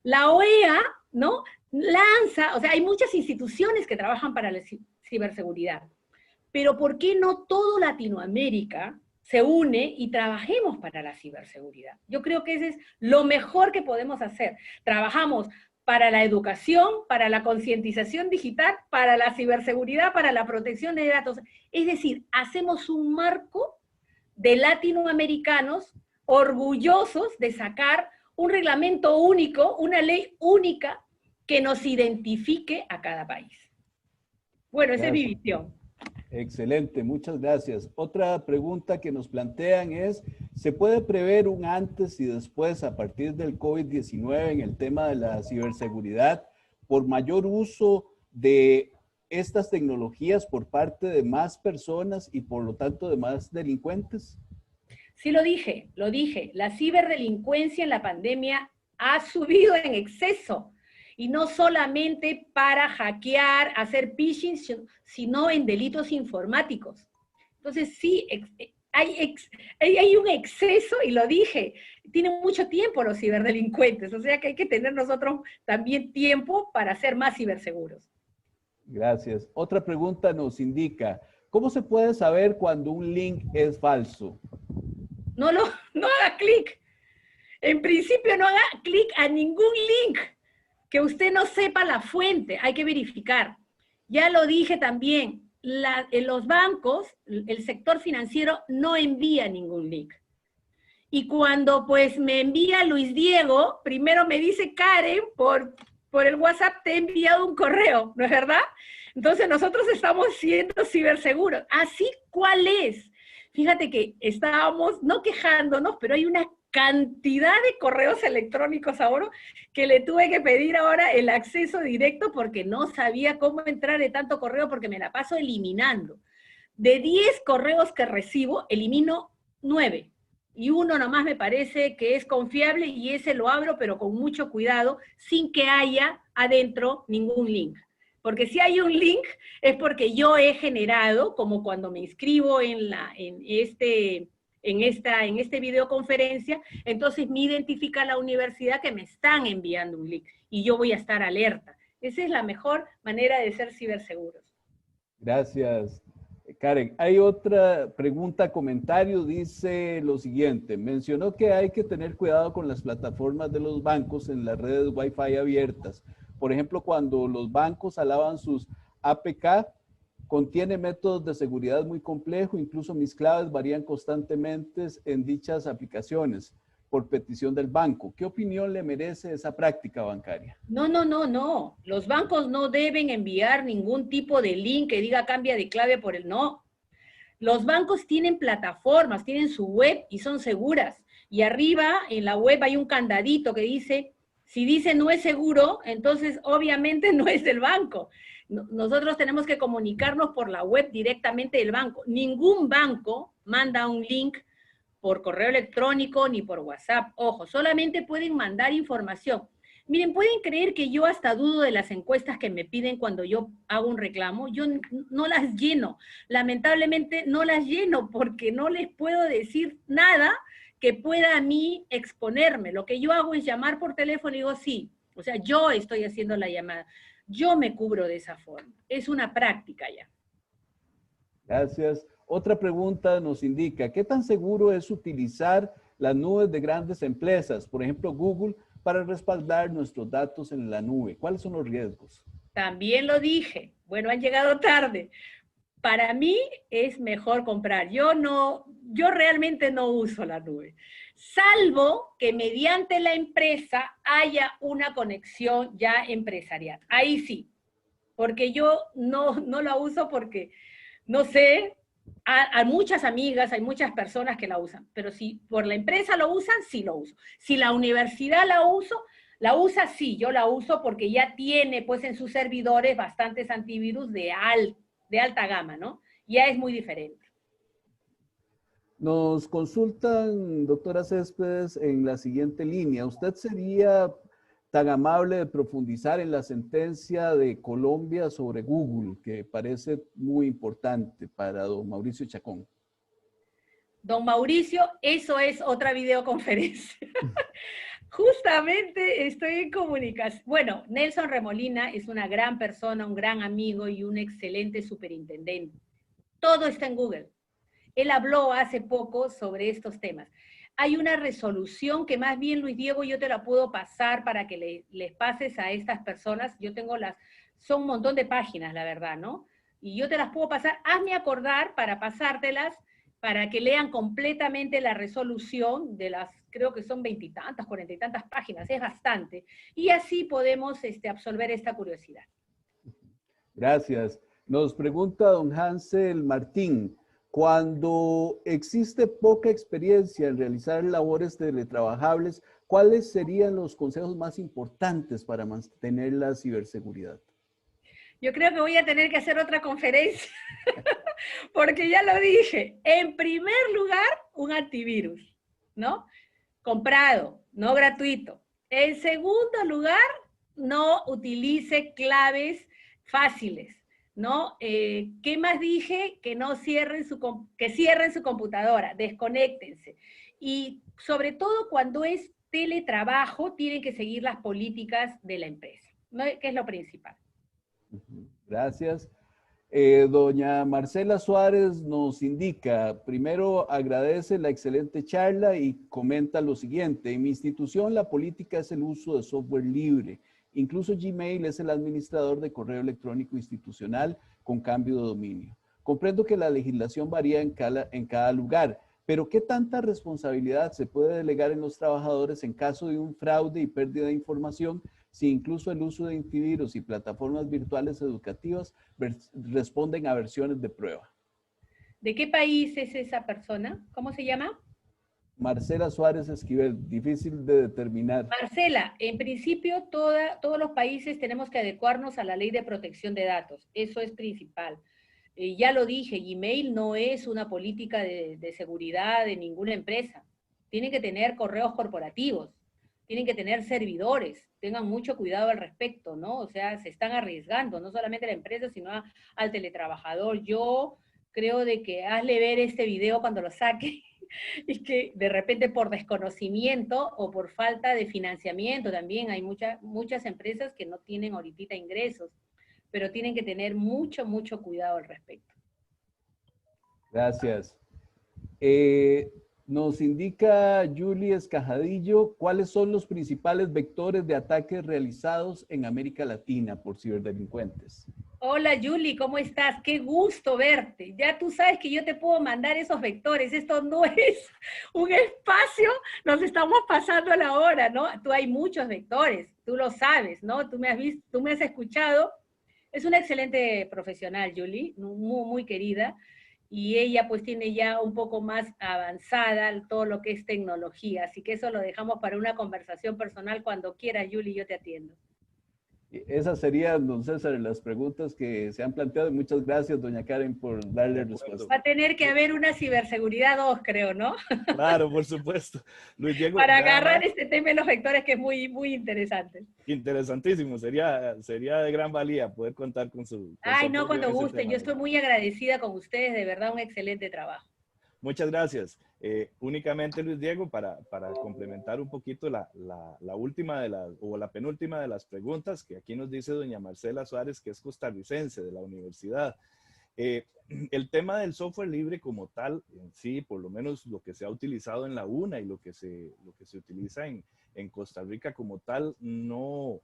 La OEA, ¿no?, lanza, o sea, hay muchas instituciones que trabajan para la ciberseguridad. Pero ¿por qué no todo Latinoamérica se une y trabajemos para la ciberseguridad? Yo creo que ese es lo mejor que podemos hacer. Trabajamos para la educación, para la concientización digital, para la ciberseguridad, para la protección de datos. Es decir, hacemos un marco de latinoamericanos orgullosos de sacar un reglamento único, una ley única que nos identifique a cada país. Bueno, esa es mi visión. Excelente, muchas gracias. Otra pregunta que nos plantean es: ¿se puede prever un antes y después a partir del COVID-19 en el tema de la ciberseguridad por mayor uso de estas tecnologías por parte de más personas y por lo tanto de más delincuentes? Sí, lo dije. La ciberdelincuencia en la pandemia ha subido en exceso. Y no solamente para hackear, hacer phishing, sino en delitos informáticos. Entonces sí, hay un exceso, y lo dije, tienen mucho tiempo los ciberdelincuentes, o sea que hay que tener nosotros también tiempo para ser más ciberseguros. Gracias. Otra pregunta nos indica: ¿cómo se puede saber cuando un link es falso? No haga clic. En principio no haga clic a ningún link que usted no sepa la fuente, hay que verificar. Ya lo dije también, en los bancos, el sector financiero no envía ningún link. Y cuando pues me envía Luis Diego, primero me dice Karen, por el WhatsApp te he enviado un correo, ¿no es verdad? Entonces nosotros estamos siendo ciberseguros. ¿Así cuál es? Fíjate que estábamos, no quejándonos, pero hay una cantidad de correos electrónicos ahora que le tuve que pedir ahora el acceso directo porque no sabía cómo entrar de tanto correo porque me la paso eliminando. De 10 correos que recibo, elimino 9. Y uno nomás me parece que es confiable y ese lo abro, pero con mucho cuidado, sin que haya adentro ningún link. Porque si hay un link es porque yo he generado, como cuando me inscribo en este videoconferencia, entonces me identifica la universidad que me están enviando un link y yo voy a estar alerta. Esa es la mejor manera de ser ciberseguros. Gracias, Karen. Hay otra pregunta, comentario, dice lo siguiente. Mencionó que hay que tener cuidado con las plataformas de los bancos en las redes Wi-Fi abiertas. Por ejemplo, cuando los bancos alaban sus APK, contiene métodos de seguridad muy complejos, incluso mis claves varían constantemente en dichas aplicaciones por petición del banco. ¿Qué opinión le merece esa práctica bancaria? No. Los bancos no deben enviar ningún tipo de link que diga cambia de clave por el no. Los bancos tienen plataformas, tienen su web y son seguras. Y arriba en la web hay un candadito que dice, si dice no es seguro, entonces obviamente no es del banco. Nosotros tenemos que comunicarnos por la web directamente del banco. Ningún banco manda un link por correo electrónico ni por WhatsApp. Ojo, solamente pueden mandar información. Miren, ¿pueden creer que yo hasta dudo de las encuestas que me piden cuando yo hago un reclamo? Yo no las lleno. Lamentablemente no las lleno porque no les puedo decir nada que pueda a mí exponerme. Lo que yo hago es llamar por teléfono y digo sí. O sea, yo estoy haciendo la llamada. Yo me cubro de esa forma. Es una práctica ya. Gracias. Otra pregunta nos indica, ¿qué tan seguro es utilizar las nubes de grandes empresas, por ejemplo Google, para respaldar nuestros datos en la nube? ¿Cuáles son los riesgos? También lo dije. Bueno, han llegado tarde. Para mí es mejor comprar. Yo realmente no uso la nube. Salvo que mediante la empresa haya una conexión ya empresarial. Ahí sí. Porque yo no la uso porque, no sé, hay muchas amigas, hay muchas personas que la usan, pero si por la empresa lo usan, sí lo uso. Si la universidad la usa, sí, yo la uso porque ya tiene pues en sus servidores bastantes antivirus de alta gama, ¿no? Ya es muy diferente. Nos consultan, doctora Céspedes, en la siguiente línea. ¿Usted sería tan amable de profundizar en la sentencia de Colombia sobre Google, que parece muy importante para don Mauricio Chacón? Don Mauricio, eso es otra videoconferencia. Justamente estoy en comunicación. Bueno, Nelson Remolina es una gran persona, un gran amigo y un excelente superintendente. Todo está en Google. Él habló hace poco sobre estos temas. Hay una resolución que más bien, Luis Diego, yo te la puedo pasar para que les pases a estas personas. Yo tengo son un montón de páginas, la verdad, ¿no? Y yo te las puedo pasar. Hazme acordar para pasártelas, para que lean completamente la resolución de las, creo que son 20 y tantas, 40 y tantas páginas, es bastante. Y así podemos absolver esta curiosidad. Gracias. Nos pregunta don Hansel Martín, cuando existe poca experiencia en realizar labores teletrabajables, ¿cuáles serían los consejos más importantes para mantener la ciberseguridad? Yo creo que voy a tener que hacer otra conferencia, porque ya lo dije. En primer lugar, un antivirus, ¿no? Comprado, no gratuito. En segundo lugar, no utilice claves fáciles, ¿no? ¿Qué más dije? Que cierren su computadora, desconéctense. Y sobre todo cuando es teletrabajo, tienen que seguir las políticas de la empresa, ¿no? Que es lo principal. Gracias. Doña Marcela Suárez nos indica, primero agradece la excelente charla y comenta lo siguiente: en mi institución la política es el uso de software libre. Incluso Gmail es el administrador de correo electrónico institucional con cambio de dominio. Comprendo que la legislación varía en cada lugar, pero ¿qué tanta responsabilidad se puede delegar en los trabajadores en caso de un fraude y pérdida de información, si incluso el uso de antivirus y plataformas virtuales educativas responden a versiones de prueba? ¿De qué país es esa persona? ¿Cómo se llama? Marcela Suárez Esquivel, difícil de determinar. Marcela, en principio todos los países tenemos que adecuarnos a la ley de protección de datos. Eso es principal. Ya lo dije, Gmail no es una política de seguridad de ninguna empresa. Tienen que tener correos corporativos, tienen que tener servidores, tengan mucho cuidado al respecto, ¿no? O sea, se están arriesgando, no solamente a la empresa, sino al teletrabajador. Yo creo de que hazle ver este video cuando lo saque, y que de repente por desconocimiento o por falta de financiamiento también hay muchas empresas que no tienen ahorita ingresos, pero tienen que tener mucho cuidado al respecto. Gracias. Nos indica Julie Escajadillo cuáles son los principales vectores de ataques realizados en América Latina por ciberdelincuentes. Hola Julie, ¿cómo estás? Qué gusto verte. Ya tú sabes que yo te puedo mandar esos vectores. Esto no es un espacio, nos estamos pasando la hora, ¿no? Tú hay muchos vectores, tú lo sabes, ¿no? Tú me has visto, tú me has escuchado. Es una excelente profesional, Julie, muy querida. Y ella pues tiene ya un poco más avanzada todo lo que es tecnología. Así que eso lo dejamos para una conversación personal cuando quieras, Julie, yo te atiendo. Esas serían, don César, las preguntas que se han planteado. Muchas gracias, doña Karen, por darle respuesta. Va a tener que haber una ciberseguridad 2, creo, ¿no? Claro, por supuesto. Luis Diego, para agarrar este tema de los vectores, que es muy interesante. Interesantísimo. Sería de gran valía poder contar con su... Ay, no, cuando guste. Yo estoy muy agradecida con ustedes. De verdad, un excelente trabajo. Muchas gracias. Únicamente, Luis Diego, para complementar un poquito la última o la penúltima de las preguntas, que aquí nos dice doña Marcela Suárez, que es costarricense de la universidad. El tema del software libre como tal, en sí, por lo menos lo que se ha utilizado en la UNA y lo que se utiliza en Costa Rica como tal, no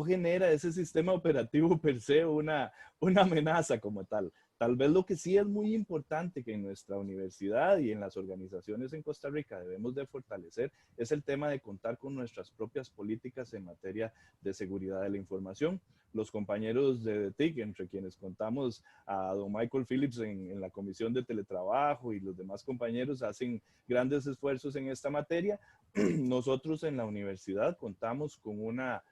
genera ese sistema operativo per se una amenaza como tal. Tal vez lo que sí es muy importante que en nuestra universidad y en las organizaciones en Costa Rica debemos de fortalecer es el tema de contar con nuestras propias políticas en materia de seguridad de la información. Los compañeros de TIC, entre quienes contamos a don Michael Phillips en la Comisión de Teletrabajo y los demás compañeros hacen grandes esfuerzos en esta materia. Nosotros en la universidad contamos con una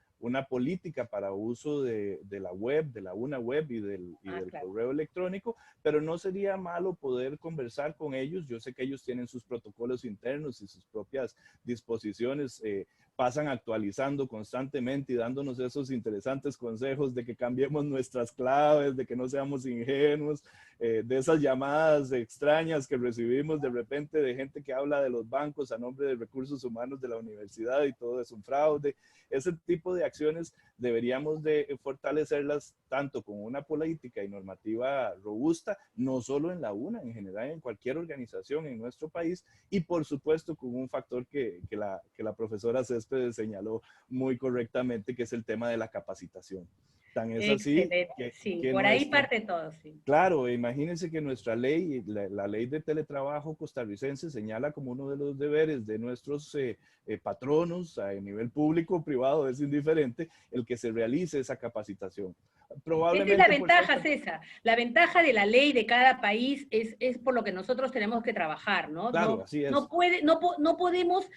política para uso de la web, de la UNA web y del claro, correo electrónico, pero no sería malo poder conversar con ellos. Yo sé que ellos tienen sus protocolos internos y sus propias disposiciones, pasan actualizando constantemente y dándonos esos interesantes consejos de que cambiemos nuestras claves, de que no seamos ingenuos, de esas llamadas extrañas que recibimos de repente de gente que habla de los bancos a nombre de recursos humanos de la universidad y todo es un fraude. Ese tipo de acciones deberíamos de fortalecerlas tanto con una política y normativa robusta, no solo en la UNA, en general en cualquier organización en nuestro país, y por supuesto con un factor que la profesora Céspedes señaló muy correctamente, que es el tema de la capacitación. Tan es así que por ahí parte todo, sí. Claro, imagínense que nuestra ley, la ley de teletrabajo costarricense señala como uno de los deberes de nuestros patronos a nivel público o privado, es indiferente, el que se realice esa capacitación. Probablemente, esa es la ventaja, César. La ventaja de la ley de cada país es por lo que nosotros tenemos que trabajar, ¿no? Claro, así es. No podemos...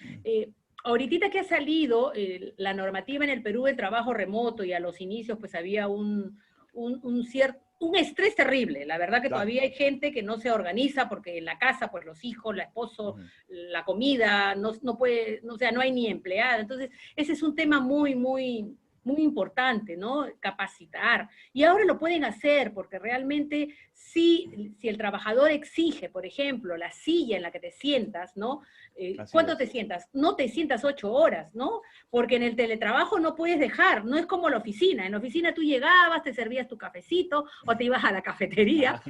ahorita que ha salido la normativa en el Perú del trabajo remoto y a los inicios pues había un estrés terrible. La verdad que todavía hay gente que no se organiza porque en la casa pues los hijos, el esposo, la comida, no puede, o sea, no hay ni empleada. Entonces ese es un tema muy importante, ¿no? Capacitar. Y ahora lo pueden hacer porque realmente si el trabajador exige, por ejemplo, la silla en la que te sientas, ¿no? ¿Cuánto te sientas? No te sientas 8 horas, ¿no? Porque en el teletrabajo no puedes dejar, no es como la oficina. En la oficina tú llegabas, te servías tu cafecito o te ibas a la cafetería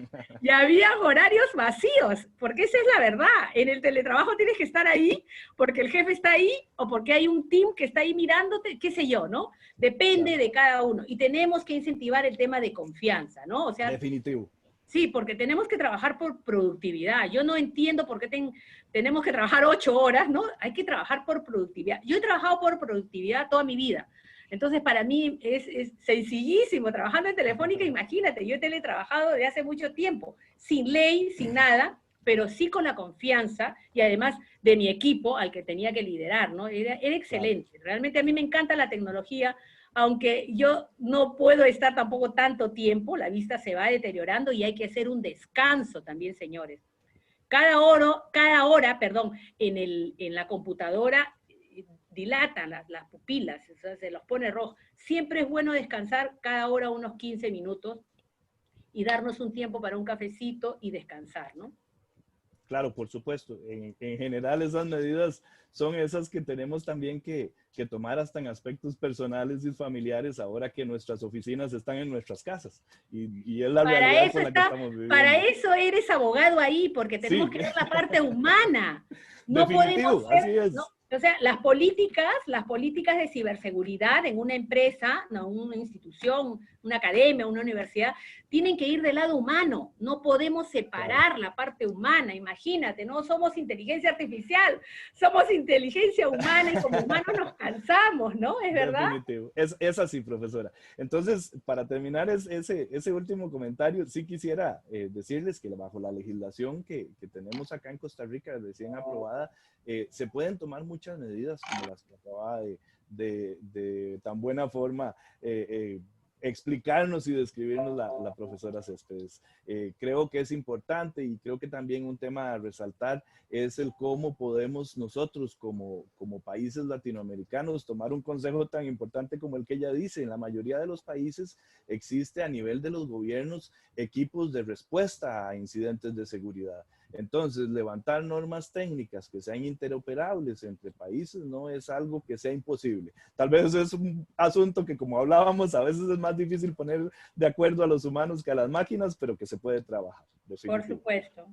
y había horarios vacíos, porque esa es la verdad. En el teletrabajo tienes que estar ahí porque el jefe está ahí o porque hay un team que está ahí mirándote, qué sé yo, ¿no? Depende de cada uno. Y tenemos que incentivar el tema de confianza, ¿no? O sea, definitivo. Sí, porque tenemos que trabajar por productividad. Yo no entiendo por qué tenemos que trabajar 8 horas, ¿no? Hay que trabajar por productividad. Yo he trabajado por productividad toda mi vida. Entonces, para mí es sencillísimo. Trabajando en Telefónica, imagínate, yo he teletrabajado desde hace mucho tiempo, sin ley, sin nada, pero sí con la confianza y además de mi equipo al que tenía que liderar, ¿no? Era excelente. Realmente a mí me encanta la tecnología, aunque yo no puedo estar tampoco tanto tiempo, la vista se va deteriorando y hay que hacer un descanso también, señores. Cada hora, en la computadora dilatan las pupilas, o sea, se los pone rojo. Siempre es bueno descansar cada hora unos 15 minutos y darnos un tiempo para un cafecito y descansar, ¿no? Claro, por supuesto. En general esas medidas son esas que tenemos también que tomar hasta en aspectos personales y familiares ahora que nuestras oficinas están en nuestras casas. Y es la realidad con la que estamos viviendo. Para eso eres abogado ahí, porque tenemos que ver la parte humana. No Definitivo, podemos ser, así es. ¿no? O sea, las políticas de ciberseguridad en una empresa, no, una institución, una academia, una universidad, tienen que ir del lado humano. No podemos separar la parte humana, imagínate, no somos inteligencia artificial, somos inteligencia humana y como humanos nos cansamos, ¿no? ¿Es verdad? Definitivo. Es así, profesora. Entonces, para terminar ese último comentario, sí quisiera decirles que bajo la legislación que tenemos acá en Costa Rica, recién aprobada, se pueden tomar muchas medidas como las que acaba de tan buena forma explicarnos y describirnos la profesora Céspedes. Creo que es importante y creo que también un tema a resaltar es el cómo podemos nosotros como países latinoamericanos tomar un consejo tan importante como el que ella dice. En la mayoría de los países existe a nivel de los gobiernos equipos de respuesta a incidentes de seguridad. Entonces, levantar normas técnicas que sean interoperables entre países no es algo que sea imposible. Tal vez es un asunto que, como hablábamos, a veces es más difícil poner de acuerdo a los humanos que a las máquinas, pero que se puede trabajar. Por supuesto.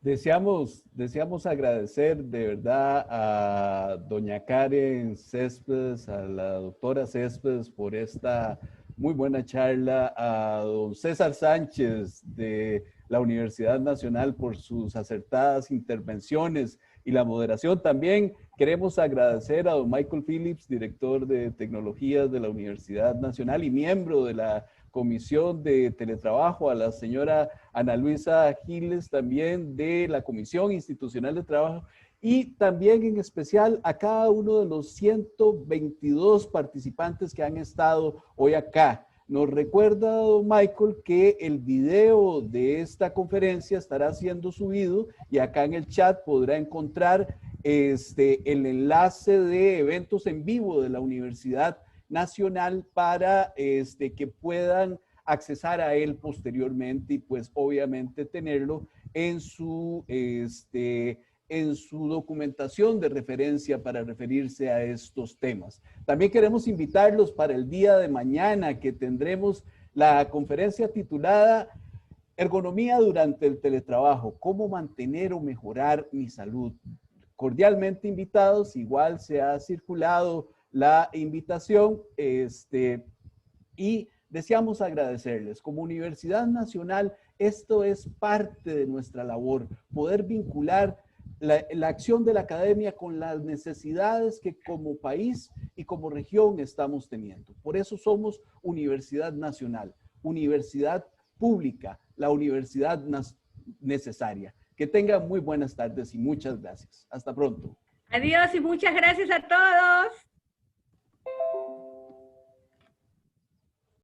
Deseamos agradecer de verdad a doña Karen Céspedes, a la doctora Céspedes por esta muy buena charla, a don César Sánchez de la Universidad Nacional por sus acertadas intervenciones y la moderación. También queremos agradecer a don Michael Phillips, director de tecnologías de la Universidad Nacional y miembro de la Comisión de Teletrabajo, a la señora Ana Luisa Giles, también de la Comisión Institucional de Trabajo, y también en especial a cada uno de los 122 participantes que han estado hoy acá. Nos recuerda, don Michael, que el video de esta conferencia estará siendo subido y acá en el chat podrá encontrar el enlace de eventos en vivo de la Universidad Nacional para que puedan accesar a él posteriormente y pues obviamente tenerlo en su documentación de referencia para referirse a estos temas. También queremos invitarlos para el día de mañana que tendremos la conferencia titulada Ergonomía durante el teletrabajo, cómo mantener o mejorar mi salud. Cordialmente invitados, igual se ha circulado la invitación y deseamos agradecerles. Como Universidad Nacional, esto es parte de nuestra labor, poder vincular la acción de la academia con las necesidades que como país y como región estamos teniendo. Por eso somos Universidad Nacional, universidad pública, la universidad necesaria. Que tengan muy buenas tardes y muchas gracias. Hasta pronto. Adiós y muchas gracias a todos.